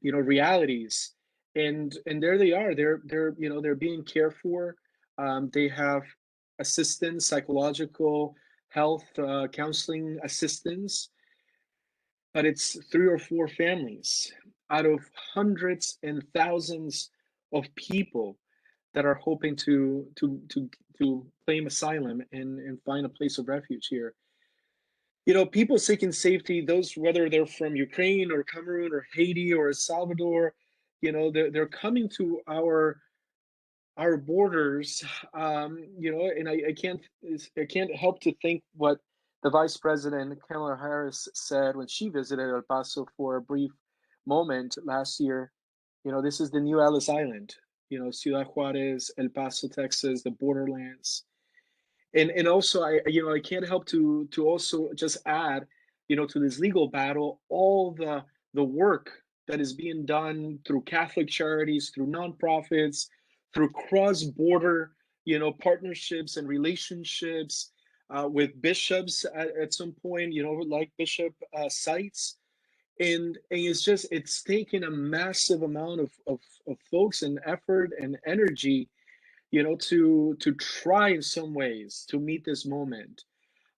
realities, and there they are. They're being cared for. They have assistance, psychological, health, counseling assistance, but it's 3 or 4 families out of hundreds and thousands of people that are hoping to claim asylum and find a place of refuge here. People seeking safety, those, whether they're from Ukraine or Cameroon or Haiti or El Salvador, they're coming to our borders, and I can't help to think what the Vice President Kamala Harris said when she visited El Paso for a brief moment last year. This is the new Ellis Island. Ciudad Juarez, El Paso, Texas, the borderlands, and also I can't help to also just add, to this legal battle, all the work that is being done through Catholic charities, through nonprofits, through cross-border, partnerships and relationships with bishops at some point, like Bishop Seitz. And it's taken a massive amount of folks and effort and energy, to try in some ways to meet this moment.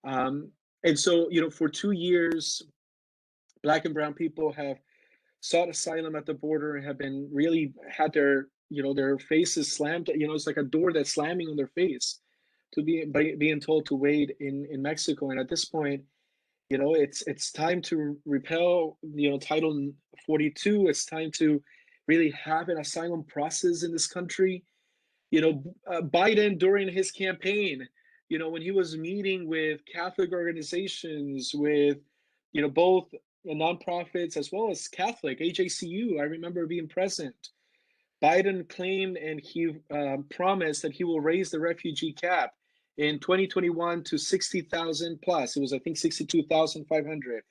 And so, for 2 years, Black and brown people have sought asylum at the border and have been really had their faces slammed. It's like a door that's slamming on their face to being told to wait in Mexico. And at this point, it's time to repeal Title 42. It's time to really have an asylum process in this country. Biden, during his campaign, when he was meeting with Catholic organizations, with both nonprofits as well as Catholic, AJCU, I remember being present. Biden claimed and he promised that he will raise the refugee cap in 2021 to 60,000 plus. It was, I think, 62,500.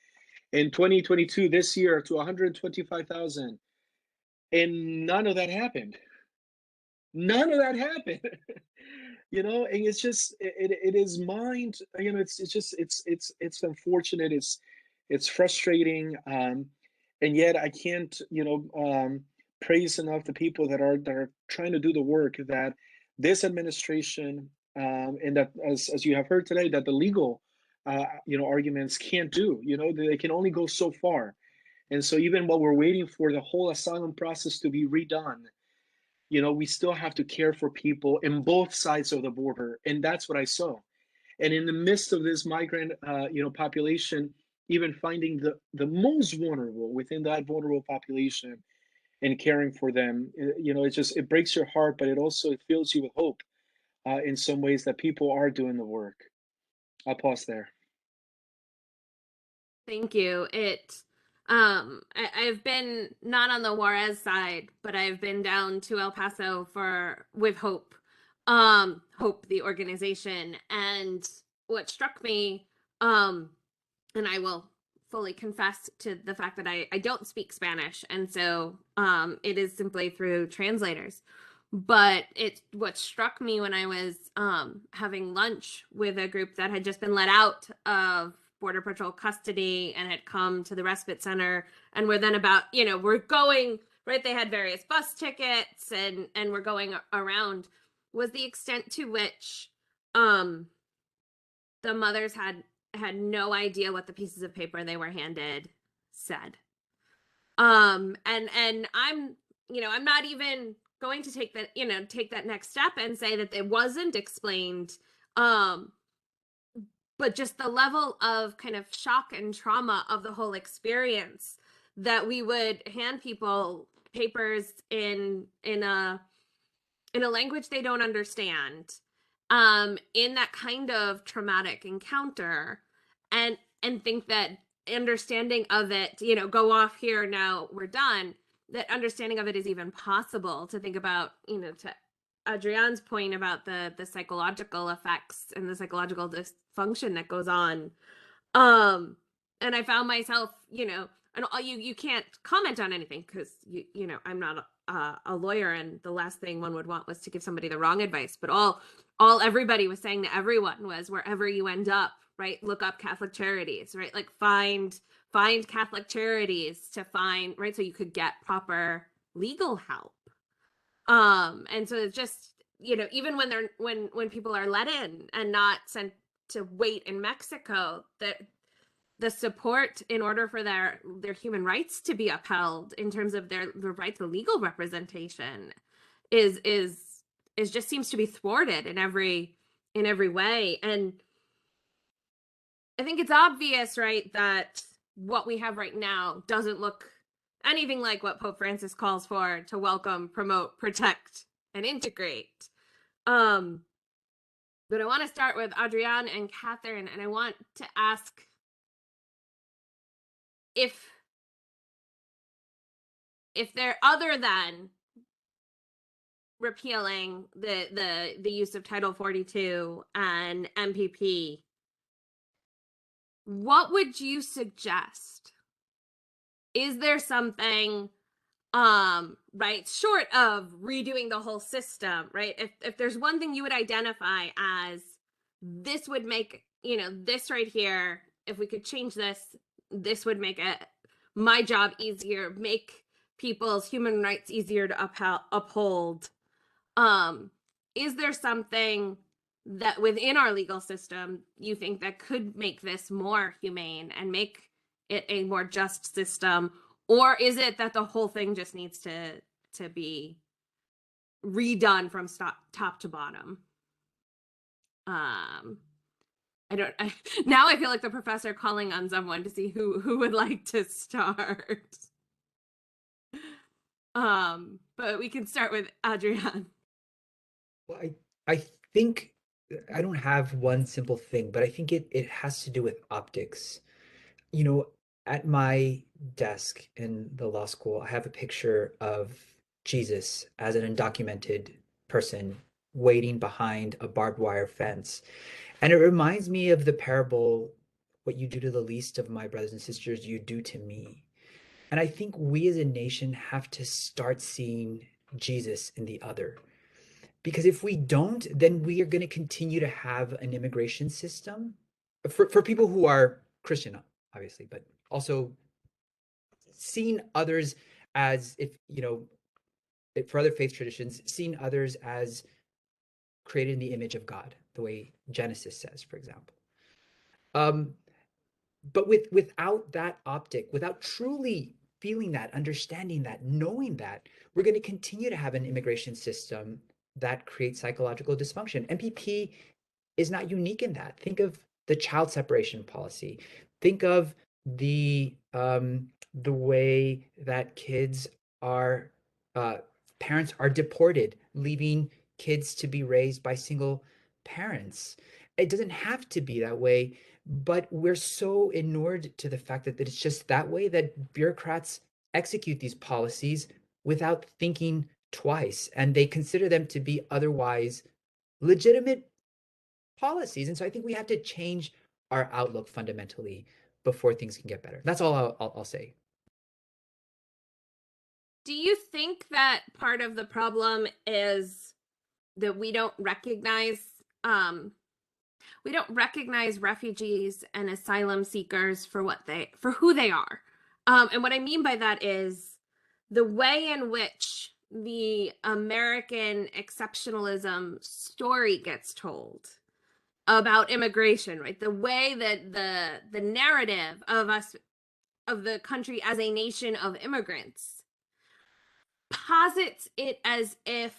In 2022, this year, to 125,000. And none of that happened. None of that happened. And it's just, it is mind, it's unfortunate. It's frustrating. And yet I can't, praise enough the people that are trying to do the work that this administration, and that as you have heard today, that the legal, arguments can't do. They can only go so far. And so even while we're waiting for the whole asylum process to be redone, we still have to care for people in both sides of the border. And that's what I saw. And in the midst of this migrant, population, even finding the most vulnerable within that vulnerable population and caring for them, it breaks your heart, but it also fills you with hope in some ways that people are doing the work. I'll pause there. Thank you. I've been not on the Juarez side, but I've been down to El Paso with hope. Hope, the organization. And what struck me, and I will fully confess to the fact that I don't speak Spanish, and so it is simply through translators. But what struck me when I was having lunch with a group that had just been let out of Border Patrol custody and had come to the respite center, and were then about, we're going, right, they had various bus tickets and we're going around, was the extent to which the mothers had no idea what the pieces of paper they were handed said. And I'm not even going to take that next step and say that it wasn't explained, but just the level of kind of shock and trauma of the whole experience, that we would hand people papers in a language they don't understand, in that kind of traumatic encounter, and think that understanding of it, go off here, now we're done, that understanding of it is even possible, to think about, to Adrian's point about the psychological effects and the psychological dysfunction that goes on. And I found myself, and you can't comment on anything because I'm not a lawyer, and the last thing one would want was to give somebody the wrong advice. But all everybody was saying to everyone was, wherever you end up, right, look up Catholic Charities, right, like find Catholic Charities to find, right, so you could get proper legal help. And so it's just, even when people are let in and not sent to wait in Mexico, that the support in order for their human rights to be upheld in terms of their right to legal representation is just seems to be thwarted in every way. And I think it's obvious, right, that what we have right now doesn't look anything like what Pope Francis calls for to welcome, promote, protect, and integrate. But I want to start with Adrian and Katharine, and I want to ask if they're, other than repealing the use of Title 42 and MPP, what would you suggest? Is there something, right, short of redoing the whole system, right? If there's one thing you would identify as, this would make, this right here, if we could change this, this would make my job easier, make people's human rights easier to uphold. Is there something that within our legal system you think that could make this more humane and make it a more just system? Or is it that the whole thing just needs to be redone from top to bottom? Now I feel like the professor calling on someone to see who would like to start. But we can start with Adrian. Well, I think I don't have one simple thing, but I think it has to do with optics. At my desk in the law school, I have a picture of Jesus as an undocumented person waiting behind a barbed wire fence. And it reminds me of the parable, what you do to the least of my brothers and sisters, you do to me. And I think we as a nation have to start seeing Jesus in the other. Because if we don't, then we are going to continue to have an immigration system for people who are Christian, obviously, but also seeing others as, for other faith traditions, seeing others as created in the image of God, the way Genesis says, for example. But without that optic, without truly feeling that, understanding that, knowing that, we're going to continue to have an immigration system that creates psychological dysfunction. MPP is not unique in that. Think of the child separation policy. Think of the way that parents are deported, leaving kids to be raised by single parents. It doesn't have to be that way, but we're so inured to the fact that it's just that way that bureaucrats execute these policies without thinking twice, and they consider them to be otherwise legitimate policies. And so I think we have to change our outlook fundamentally before things can get better. That's all I'll say. Do you think that part of the problem is that we don't recognize refugees and asylum seekers for who they are? And what I mean by that is the way in which the American exceptionalism story gets told about immigration, right? The way that the narrative of the country as a nation of immigrants posits it as if,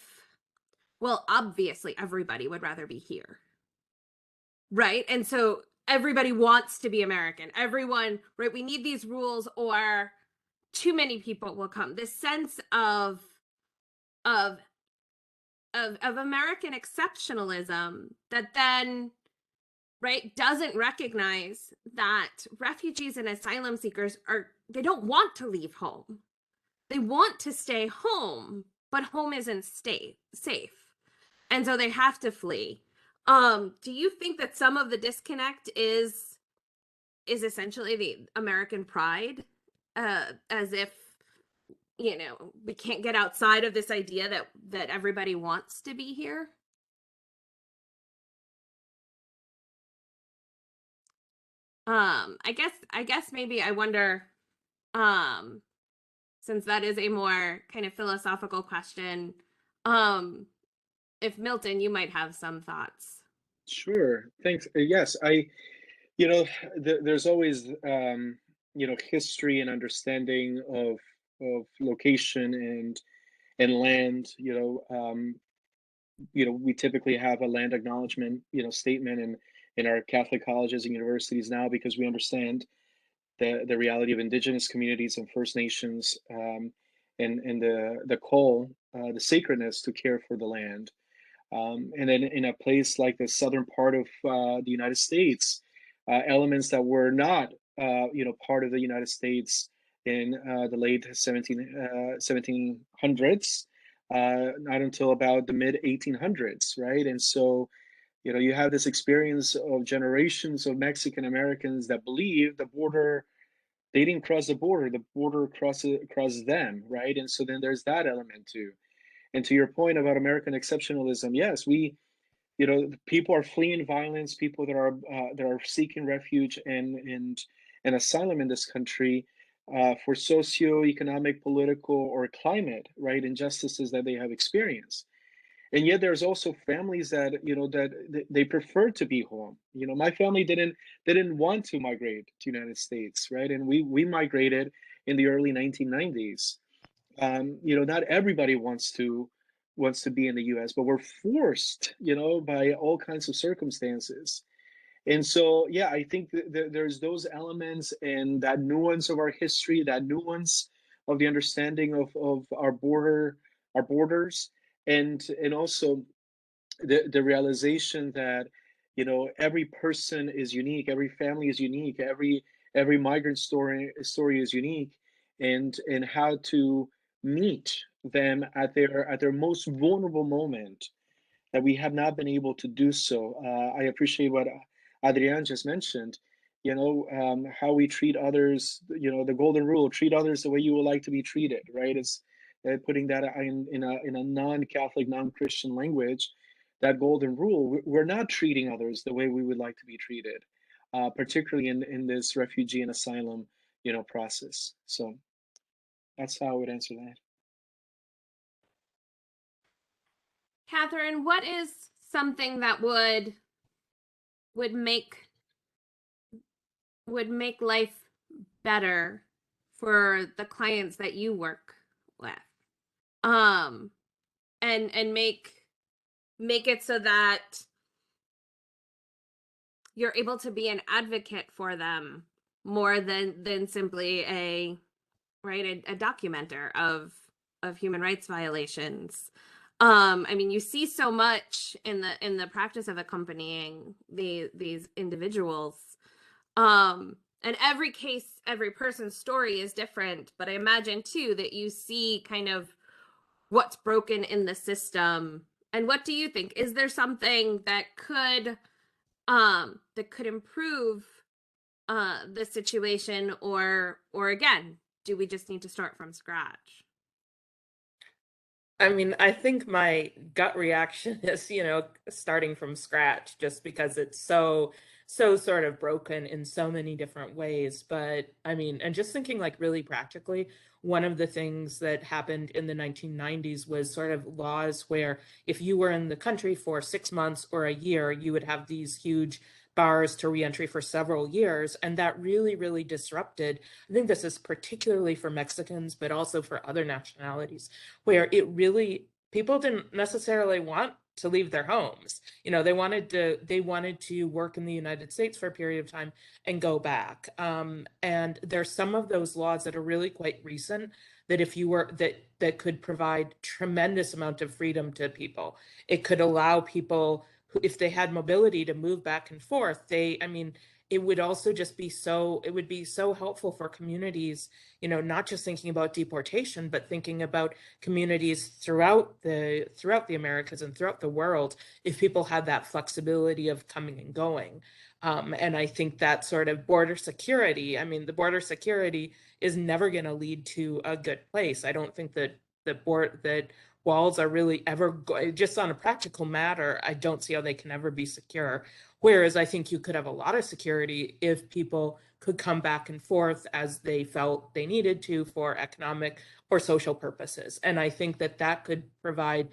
well, obviously everybody would rather be here, right? And so everybody wants to be American. Everyone, right? We need these rules or too many people will come. This sense of American exceptionalism that then, right, doesn't recognize that refugees and asylum seekers they don't want to leave home. They want to stay home, but home isn't safe. And so they have to flee. Do you think that some of the disconnect is essentially the American pride, as if, you know, we can't get outside of this idea that everybody wants to be here? I guess maybe I wonder, since that is a more kind of philosophical question, if Milton, you might have some thoughts. Sure. Thanks. Yes, there's always, history and understanding of location and land. We typically have a land acknowledgement, statement in our Catholic colleges and universities now, because we understand the reality of indigenous communities and First Nations, and the call, the sacredness to care for the land. And then in a place like the southern part of the United States, elements that were not, part of the United States in the late 1700s, not until about the mid 1800s, right? And so, you have this experience of generations of Mexican Americans that believe they didn't cross the border crosses them, right? And so then there's that element too. And to your point about American exceptionalism, yes, people are fleeing violence, people that are seeking refuge and asylum in this country, for socioeconomic, political, or climate, right, injustices that they have experienced. And yet there's also families that they prefer to be home. My family didn't want to migrate to the United States, right? And we migrated in the early 1990s. Not everybody wants to be in the US, but we're forced, by all kinds of circumstances. And so, yeah, I think there's those elements and that nuance of our history, that nuance of the understanding of our borders, and also the realization that every person is unique, every family is unique, every migrant story is unique, and how to meet them at their most vulnerable moment, that we have not been able to do so. I appreciate what Adrian just mentioned, how we treat others, the golden rule: treat others the way you would like to be treated, right? It's putting that in a non-Catholic, non-Christian language, that golden rule. We're not treating others the way we would like to be treated, particularly in this refugee and asylum, process. So that's how I would answer that. Katharine, what is something that would make life better for the clients that you work with, and make it so that you're able to be an advocate for them more than simply a documenter of human rights violations? I mean, you see so much in the practice of accompanying these individuals, and every case, every person's story is different. But I imagine too that you see kind of what's broken in the system And what do you think? Is there something that could improve the situation, or again, do we just need to start from scratch? I mean, I think my gut reaction is, starting from scratch, just because it's so sort of broken in so many different ways. But I mean, and just thinking like really practically, one of the things that happened in the 1990s was sort of laws where if you were in the country for 6 months or a year, you would have these huge bars to reentry for several years. And that really, really disrupted. I think this is particularly for Mexicans, but also for other nationalities, where it really, people didn't necessarily want to leave their homes. They wanted to work in the United States for a period of time and go back. And there's some of those laws that are really quite recent that if you were that could provide tremendous amount of freedom to people. It could allow people who, if they had mobility, to move back and forth. It would also just be it would be so helpful for communities, not just thinking about deportation, but thinking about communities throughout the Americas and throughout the world, if people had that flexibility of coming and going. And I think that sort of border security, the border security is never going to lead to a good place. I don't think that that walls are really ever just on a practical matter. I don't see how they can ever be secure. Whereas I think you could have a lot of security if people could come back and forth as they felt they needed to for economic or social purposes. And I think that could provide,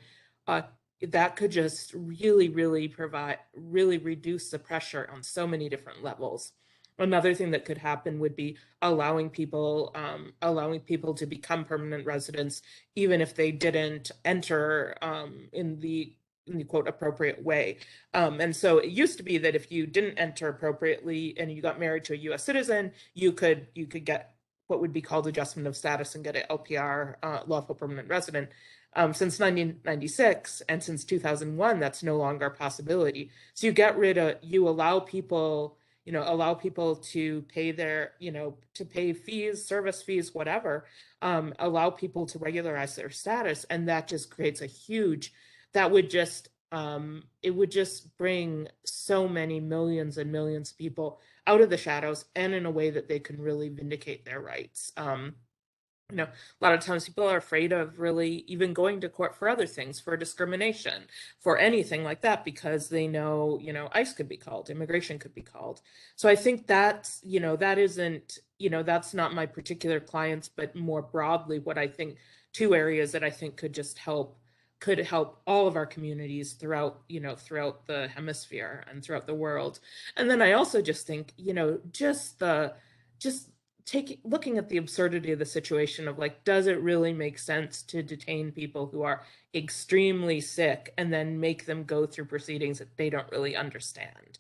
that could just really, really reduce the pressure on so many different levels. Another thing that could happen would be allowing people to become permanent residents, even if they didn't enter in the quote appropriate way. And so it used to be that if you didn't enter appropriately and you got married to a U.S. citizen, you could get what would be called adjustment of status and get an LPR, lawful permanent resident. Since 1996 and since 2001, that's no longer a possibility. So you allow people to pay to pay fees, service fees, whatever, allow people to regularize their status. And that just creates that would just, it would just bring so many millions and millions of people out of the shadows and in a way that they can really vindicate their rights. A lot of times people are afraid of really even going to court for other things, for discrimination, for anything like that, because they know, ICE could be called, immigration could be called. So I think that's, that isn't, that's not my particular clients, but more broadly, what I think, two areas that I think could help all of our communities throughout the hemisphere and throughout the world. And then I also just think, looking at the absurdity of the situation of like, does it really make sense to detain people who are extremely sick and then make them go through proceedings that they don't really understand?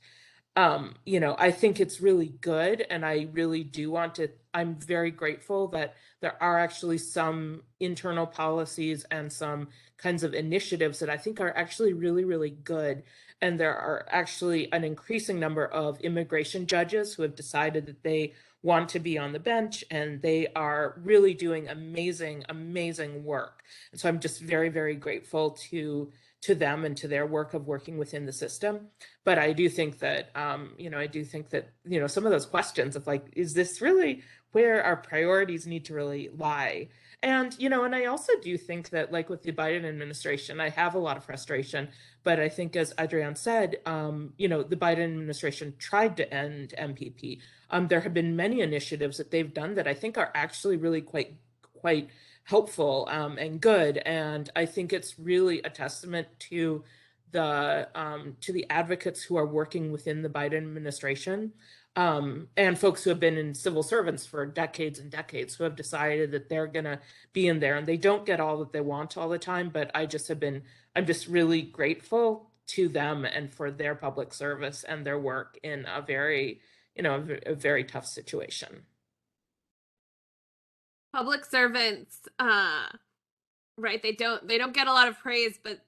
I think it's really good, and I really do I'm very grateful that there are actually some internal policies and some kinds of initiatives that I think are actually really, really good. And there are actually an increasing number of immigration judges who have decided that they want to be on the bench, and they are really doing amazing, amazing work. And so I'm just very, very grateful to them and to their work of working within the system. But I do think that, some of those questions of like, is this really where our priorities need to really lie? And, and I also do think that, like with the Biden administration, I have a lot of frustration, but I think, as Adrian said, the Biden administration tried to end MPP. There have been many initiatives that they've done that I think are actually really quite helpful and good. And I think it's really a testament to the advocates who are working within the Biden administration, and folks who have been in civil servants for decades and decades, who have decided that they're going to be in there, and they don't get all that they want all the time. But I'm just really grateful to them and for their public service and their work in a very tough situation. Public servants, right, they don't get a lot of praise, but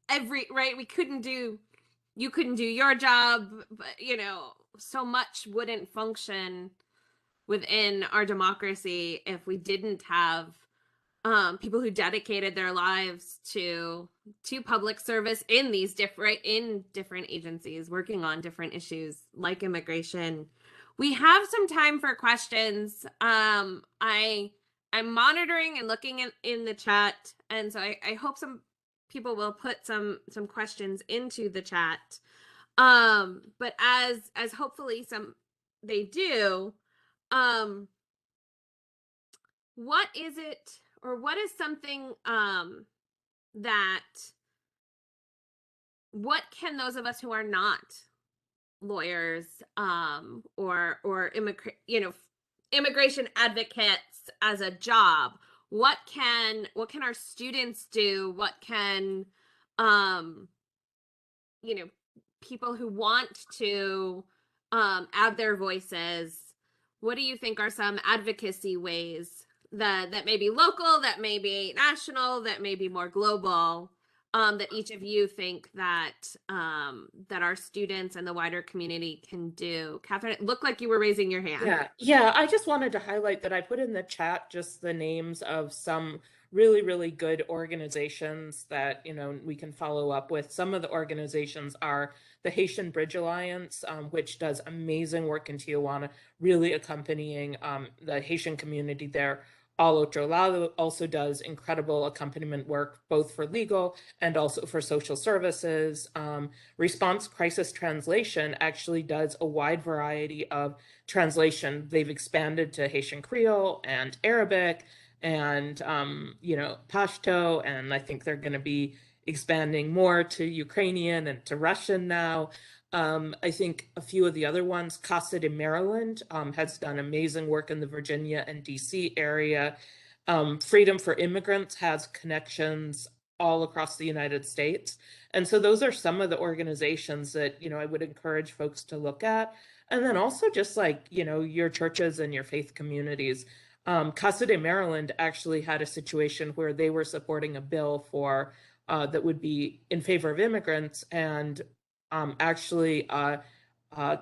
you couldn't do your job, but so much wouldn't function within our democracy if we didn't have people who dedicated their lives to public service in these different agencies working on different issues like immigration. We have some time for questions. I'm monitoring and looking in the chat, and so I hope some people will put some questions into the chat. But as hopefully some they do, what is it, or what is something that what can those of us who are not lawyers or immigration advocates as a job, what can our students do, what can people who want to add their voices, what do you think are some advocacy ways that may be local, that may be national, that may be more global, that each of you think that that our students and the wider community can do? Katharine, it looked like you were raising your hand. Yeah. I just wanted to highlight that I put in the chat just the names of some really, really good organizations that, we can follow up with. Some of the organizations are the Haitian Bridge Alliance, which does amazing work in Tijuana, really accompanying the Haitian community there. Al Otro Lado also does incredible accompaniment work, both for legal and also for social services. Response Crisis Translation actually does a wide variety of translation. They've expanded to Haitian Creole and Arabic and Pashto, and I think they're going to be expanding more to Ukrainian and to Russian now. I think a few of the other ones, Casa de Maryland has done amazing work in the Virginia and DC area. Freedom for Immigrants has connections all across the United States. And so those are some of the organizations that, I would encourage folks to look at. And then also just like, your churches and your faith communities. Casa de Maryland actually had a situation where they were supporting a bill for that would be in favor of immigrants. And actually, a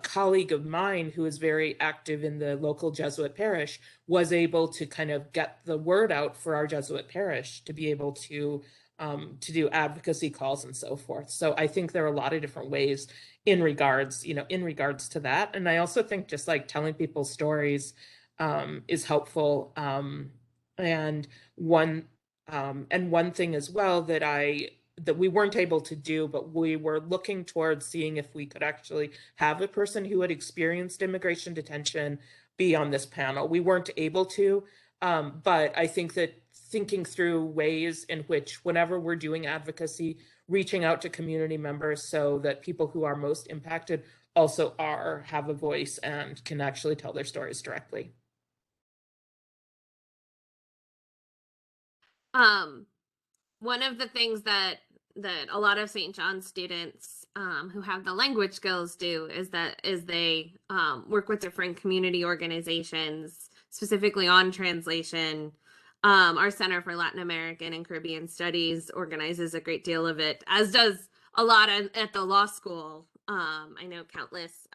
colleague of mine who is very active in the local Jesuit parish was able to kind of get the word out for our Jesuit parish to be able to do advocacy calls and so forth. So I think there are a lot of different ways in regards to that. And I also think just like telling people stories is helpful. And one thing as well that we weren't able to do, but we were looking towards seeing if we could actually have a person who had experienced immigration detention be on this panel. We weren't able to, but I think that thinking through ways in which whenever we're doing advocacy, reaching out to community members so that people who are most impacted also have a voice and can actually tell their stories directly. One of the things that a lot of St. John's students who have the language skills do is they work with different community organizations, specifically on translation. Our Center for Latin American and Caribbean Studies organizes a great deal of it, as does a lot at the law school. I know countless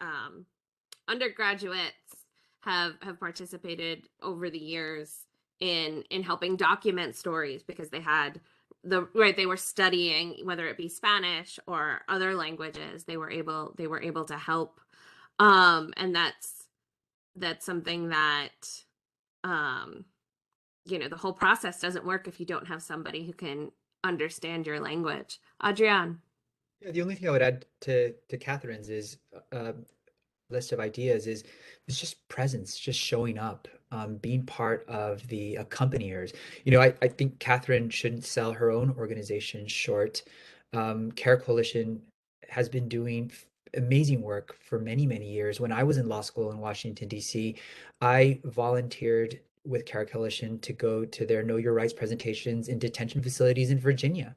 undergraduates have participated over the years in helping document stories because they had they were studying, whether it be Spanish or other languages, they were able to help. And that's something that the whole process doesn't work if you don't have somebody who can understand your language. Adrian. Yeah, the only thing I would add to Catherine's is list of ideas is it's just presence, just showing up, being part of the accompaniers. I think Katharine shouldn't sell her own organization short. CAIR Coalition has been doing amazing work for many, many years. When I was in law school in Washington, D.C., I volunteered with CAIR Coalition to go to their Know Your Rights presentations in detention facilities in Virginia.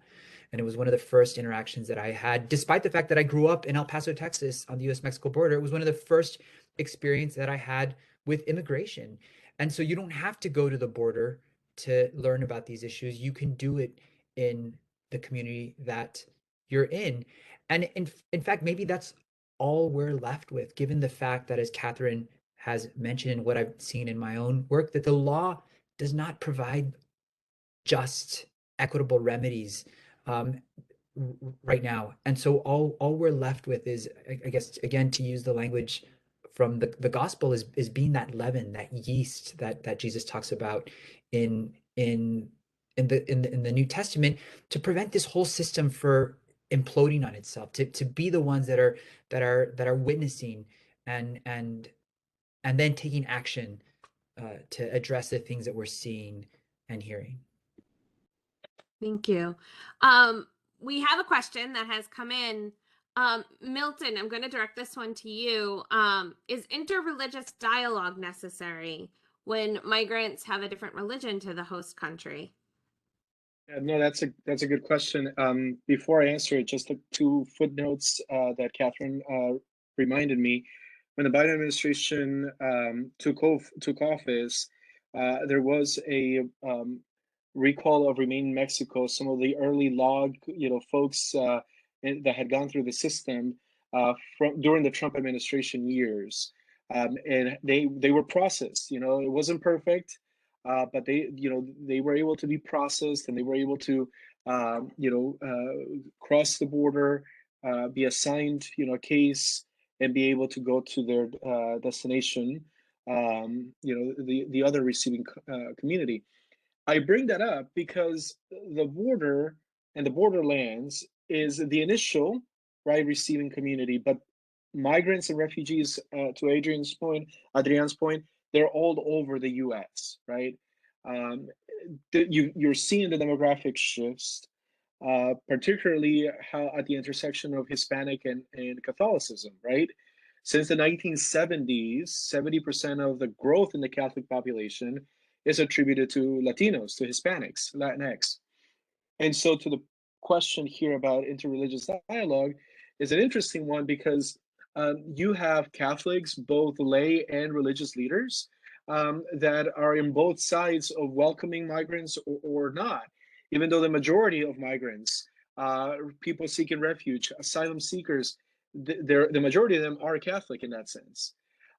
And it was one of the first interactions that I had, despite the fact that I grew up in El Paso, Texas, on the US-Mexico border. It was one of the first experience that I had with immigration. And so you don't have to go to the border to learn about these issues. You can do it in the community that you're in. And in fact, maybe that's all we're left with, given the fact that, as Katharine has mentioned and what I've seen in my own work, that the law does not provide just, equitable remedies right now. And so all we're left with is, I guess, again, to use the language from the gospel, is being that leaven, that yeast that Jesus talks about in the New Testament, to prevent this whole system for imploding on itself, to be the ones that are witnessing and then taking action to address the things that we're seeing and hearing. Thank you. We have a question that has come in. Milton, I'm going to direct this one to you. Is interreligious dialogue necessary when migrants have a different religion to the host country? Yeah, no, that's a good question. Before I answer it, just two footnotes that Katharine reminded me. When the Biden administration took office, there was a recall of Remain in Mexico. Some of the early log, folks that had gone through the system from during the Trump administration years, and they were processed. It wasn't perfect, but they were able to be processed, and they were able to cross the border, be assigned a case, and be able to go to their destination. The other receiving community. I bring that up because the border and the borderlands is the initial, right, receiving community, but migrants and refugees, to Adrian's point, they're all over the U.S., right? You're seeing the demographic shifts, particularly how at the intersection of Hispanic and Catholicism, right? Since the 1970s, 70% of the growth in the Catholic population is attributed to Latinos, to Hispanics, Latinx. And so to the question here about interreligious dialogue is an interesting one, because you have Catholics, both lay and religious leaders, that are in both sides of welcoming migrants or not, even though the majority of migrants, people seeking refuge, asylum seekers, the majority of them are Catholic in that sense.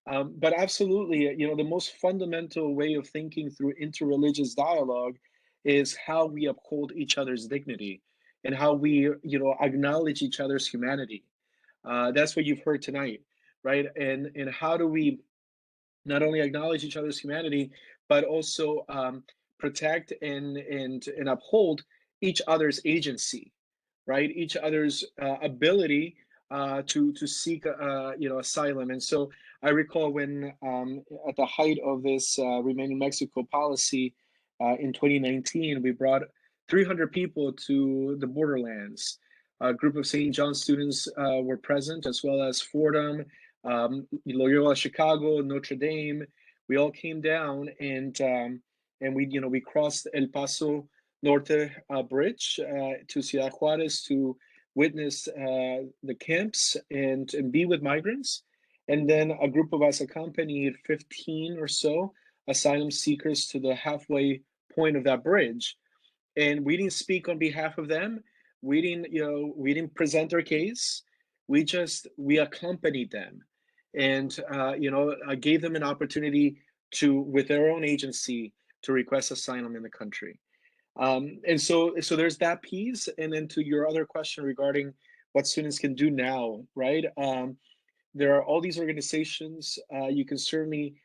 But absolutely, the most fundamental way of thinking through interreligious dialogue is how we uphold each other's dignity and how we, acknowledge each other's humanity. That's what you've heard tonight, right? And how do we not only acknowledge each other's humanity, but also protect and uphold each other's agency, right? Each other's ability to seek asylum. And so I recall when at the height of this Remain in Mexico policy in 2019, we brought 300 people to the borderlands. A group of St. John students were present, as well as Fordham, Loyola Chicago, Notre Dame. We all came down, and we crossed El Paso Norte Bridge to Ciudad Juarez to witness the camps and be with migrants. And then a group of us accompanied 15 or so asylum seekers to the halfway point of that bridge. And we didn't speak on behalf of them. We didn't present our case. We accompanied them, and I gave them an opportunity to, with their own agency, to request asylum in the country. And so there's that piece. And then to your other question regarding what students can do now, right? There are all these organizations. You can certainly,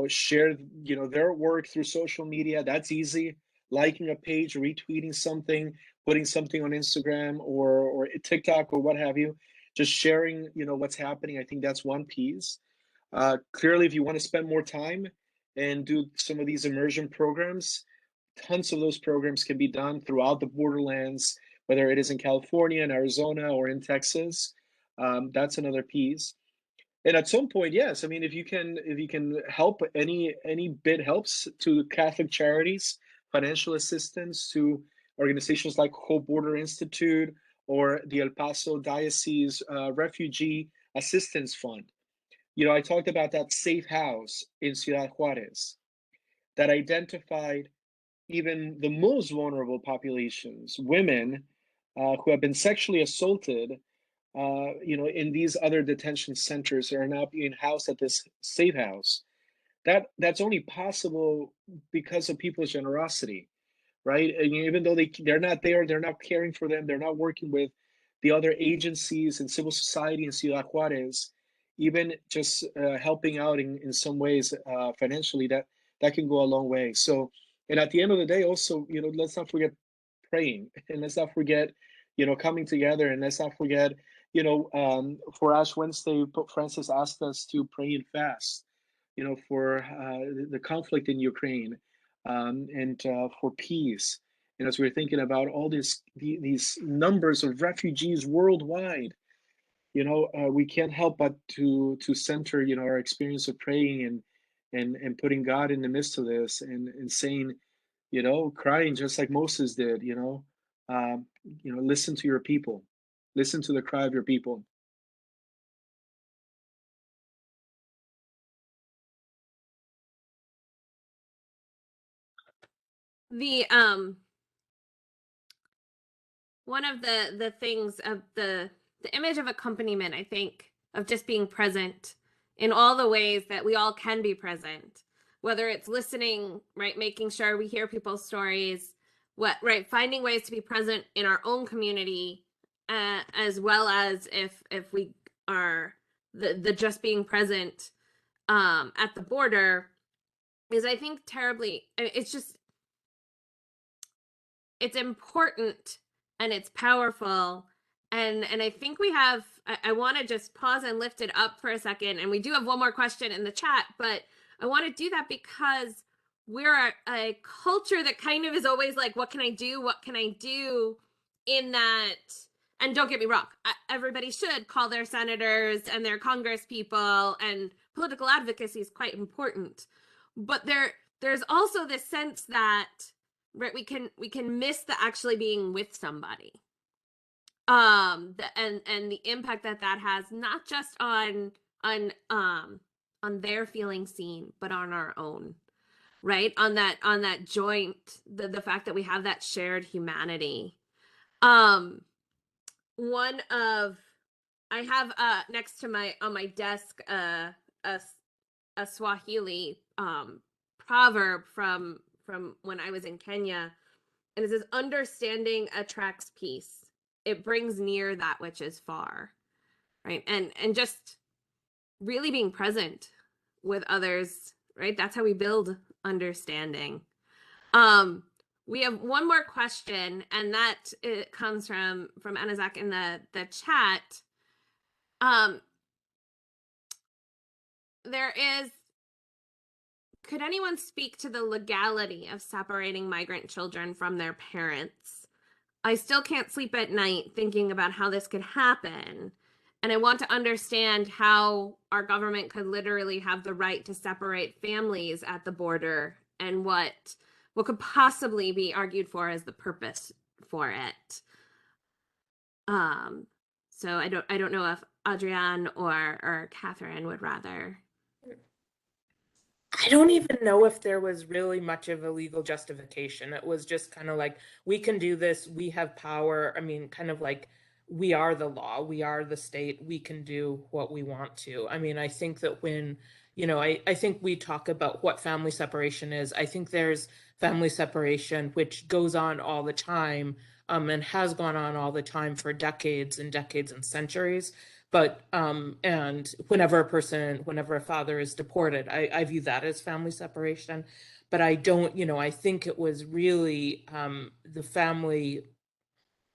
share, their work through social media. That's easy. Liking a page, retweeting something, putting something on Instagram or TikTok or what have you. Just sharing, what's happening. I think that's one piece. Clearly, if you want to spend more time and do some of these immersion programs, tons of those programs can be done throughout the borderlands, whether it is in California, in Arizona, or in Texas. That's another piece. And at some point, yes, I mean, if you can help, any bit helps, to Catholic charities, financial assistance to organizations like Hope Border Institute or the El Paso Diocese Refugee Assistance Fund. I talked about that safe house in Ciudad Juarez that identified even the most vulnerable populations, women who have been sexually assaulted, in these other detention centers, are now being housed at this safe house. That's only possible because of people's generosity, right? And even though they're not there, they're not caring for them, they're not working with the other agencies and civil society in Ciudad Juarez, even just helping out in some ways financially, that can go a long way. So, and at the end of the day, also, let's not forget praying, and let's not forget, coming together, and let's not forget, for Ash Wednesday, Pope Francis asked us to pray and fast, for the conflict in Ukraine, and for peace. And as we're thinking about all these numbers of refugees worldwide, we can't help but to center, our experience of praying and putting God in the midst of this, and saying, crying just like Moses did, listen to your people, listen to the cry of your people. The one of the things of the image of accompaniment, I think, of just being present in all the ways that we all can be present, whether it's listening, right, making sure we hear people's stories, finding ways to be present in our own community, as well as if we are the just being present at the border, is, I think, terribly, it's important and it's powerful. And I think we have, I want to just pause and lift it up for a second. And we do have one more question in the chat, but I want to do that because we're a culture that kind of is always like, what can I do? What can I do in that? And don't get me wrong, everybody should call their senators and their Congress people, and political advocacy is quite important. But there's also this sense that, right, we can miss the actually being with somebody, and the impact that has, not just on their feeling seen, but on our own, right, on that joint, the fact that we have that shared humanity. I have next to on my desk a Swahili proverb from when I was in Kenya, and it says, understanding attracts peace. It brings near that which is far, right? And just really being present with others, right? That's how we build understanding. We have one more question, and that it comes from Anazak in the chat. Could anyone speak to the legality of separating migrant children from their parents? I still can't sleep at night thinking about how this could happen. And I want to understand how our government could literally have the right to separate families at the border, and what could possibly be argued for as the purpose for it. So I don't know if Adrian or Katharine would rather. I don't even know if there was really much of a legal justification. It was just kind of like, we can do this, we have power. I mean, kind of like, we are the law, we are the state, we can do what we want to. I mean, I think that when, I think we talk about what family separation is. I think there's family separation which goes on all the time, and has gone on all the time for decades and decades and centuries. But and whenever a father is deported, I view that as family separation. But I don't, I think it was really the family,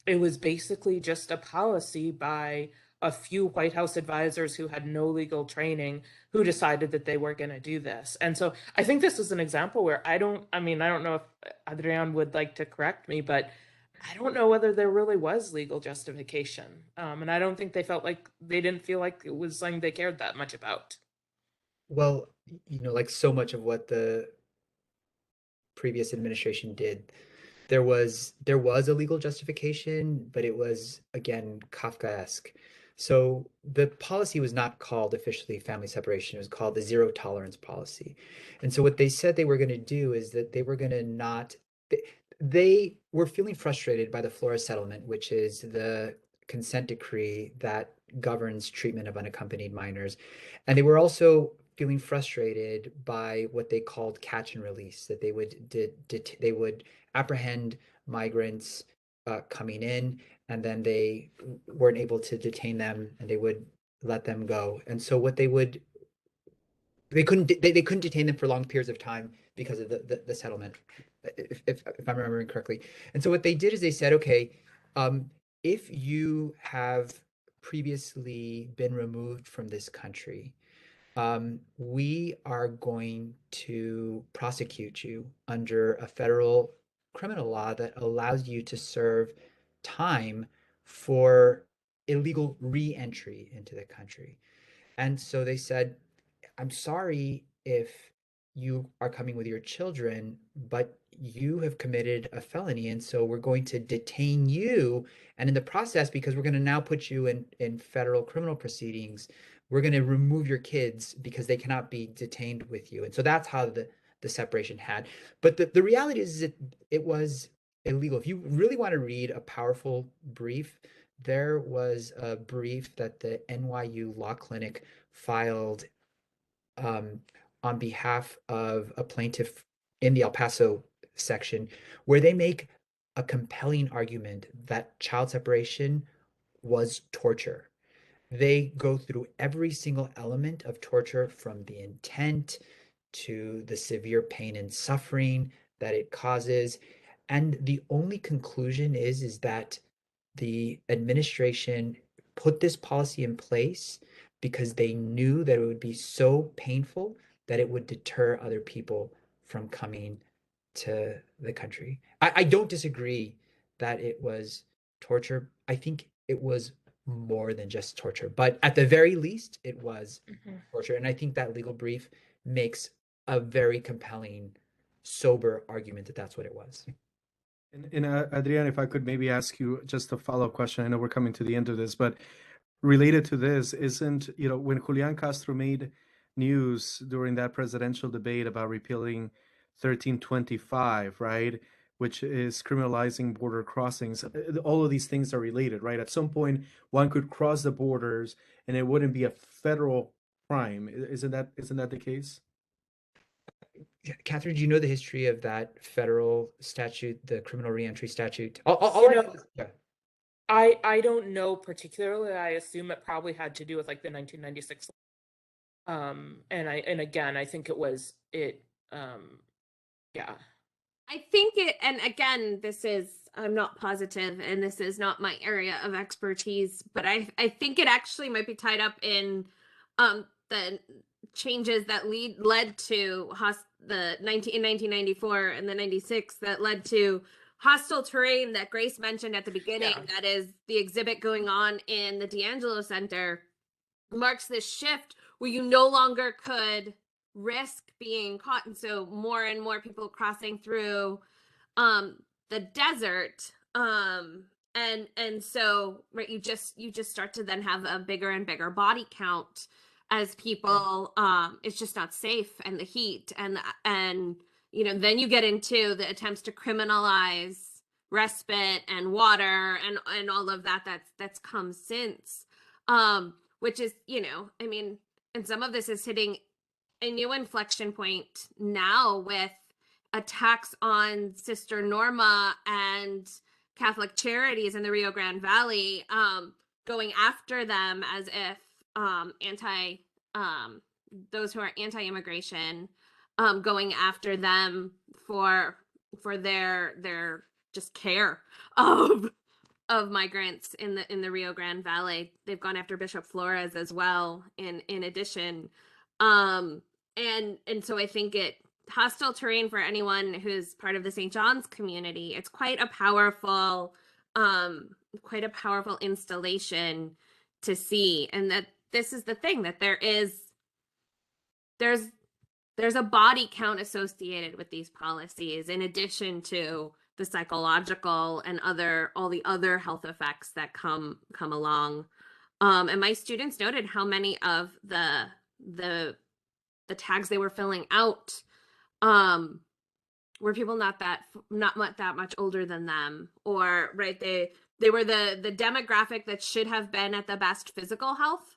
it was basically just a policy by a few White House advisors who had no legal training, who decided that they were going to do this. And so I think this is an example where I don't know if Adrian would like to correct me, but I don't know whether there really was legal justification. And I don't think they didn't feel like it was something they cared that much about. Well, like so much of what the previous administration did, there was a legal justification, but it was, again, Kafkaesque. So the policy was not called officially family separation. It was called the zero tolerance policy. And so what they said they were going to do is that they were going to not, they were feeling frustrated by the Flores settlement, which is the consent decree that governs treatment of unaccompanied minors. And they were also feeling frustrated by what they called catch and release, that they would apprehend migrants coming in, and then they weren't able to detain them, and they would let them go. And so what they couldn't detain them for long periods of time because of the settlement, if I'm remembering correctly. And so what they did is they said, okay, if you have previously been removed from this country, we are going to prosecute you under a federal criminal law that allows you to serve time for illegal re-entry into the country. And so they said, I'm sorry if you are coming with your children, but you have committed a felony, and so we're going to detain you. And in the process, because we're going to now put you in federal criminal proceedings, we're going to remove your kids because they cannot be detained with you. And so that's how the separation had. But the reality is that it was illegal. If you really want to read a powerful brief, there was a brief that the NYU Law Clinic filed on behalf of a plaintiff in the El Paso section, where they make a compelling argument that child separation was torture. They go through every single element of torture, from the intent to the severe pain and suffering that it causes. And the only conclusion is that the administration put this policy in place because they knew that it would be so painful that it would deter other people from coming to the country. I don't disagree that it was torture. I think it was more than just torture, but at the very least, it was torture. And I think that legal brief makes a very compelling, sober argument that that's what it was. And Adrian, if I could maybe ask you just a follow-up question. I know we're coming to the end of this, but related to this, isn't, when Julian Castro made news during that presidential debate about repealing 1325, right, which is criminalizing border crossings, all of these things are related, right? At some point, one could cross the borders and it wouldn't be a federal crime. Isn't that the case? Katharine, do you know the history of that federal statute, the criminal reentry statute? Yeah. I don't know particularly. I assume it probably had to do with like the 1996. And again, I think yeah. I think it, and again, I'm not positive, and this is not my area of expertise, but I think it actually might be tied up in the changes that led to in 1994 and the 96 that led to hostile terrain that Grace mentioned at the beginning. Yeah. That is the exhibit going on in the D'Angelo Center, marks this shift where you no longer could risk being caught, and so more and more people crossing through the desert, and so right, you just start to then have a bigger and bigger body count as people, it's just not safe, and the heat, and then you get into the attempts to criminalize respite and water and all of that's come since, which is, I mean, and some of this is hitting a new inflection point now with attacks on Sister Norma and Catholic Charities in the Rio Grande Valley, going after them as if those who are anti-immigration, going after them for their just care of migrants in the Rio Grande Valley. They've gone after Bishop Flores as well, in addition. And so I think hostile terrain, for anyone who's part of the St. John's community, it's quite a powerful installation to see. And that this is the thing, that there's a body count associated with these policies, in addition to the psychological and all the other health effects that come along. And my students noted how many of the tags they were filling out were people not that much older than them, or right, they were the demographic that should have been at the best physical health,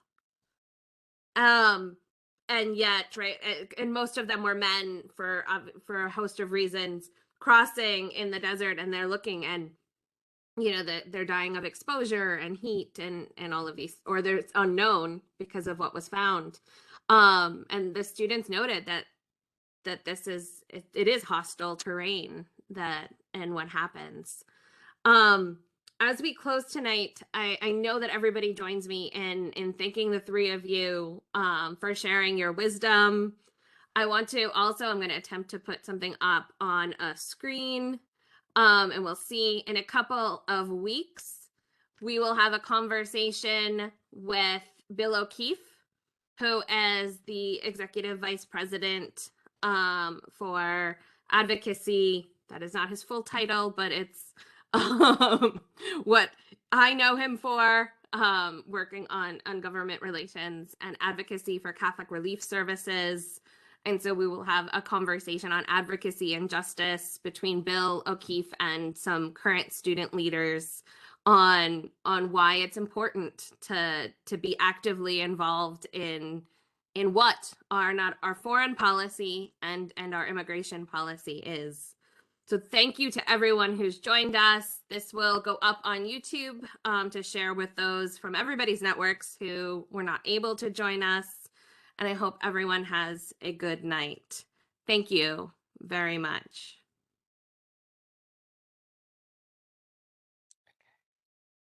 and yet, right, and most of them were men for a host of reasons, crossing in the desert, and they're looking, and you know that they're dying of exposure and heat and all of these, or there's unknown because of what was found. And the students noted that this is it is hostile terrain, that and what happens. As we close tonight, I know that everybody joins me in thanking the three of you for sharing your wisdom. I want to also, I'm going to attempt to put something up on a screen, and we'll see in a couple of weeks, we will have a conversation with Bill O'Keefe, who is the Executive Vice President for Advocacy. That is not his full title, but it's what I know him for, working on government relations and advocacy for Catholic Relief Services. And so we will have a conversation on advocacy and justice between Bill O'Keefe and some current student leaders on why it's important to be actively involved in what our foreign policy and our immigration policy is. So thank you to everyone who's joined us. This will go up on YouTube to share with those from everybody's networks who were not able to join us. And I hope everyone has a good night. Thank you very much.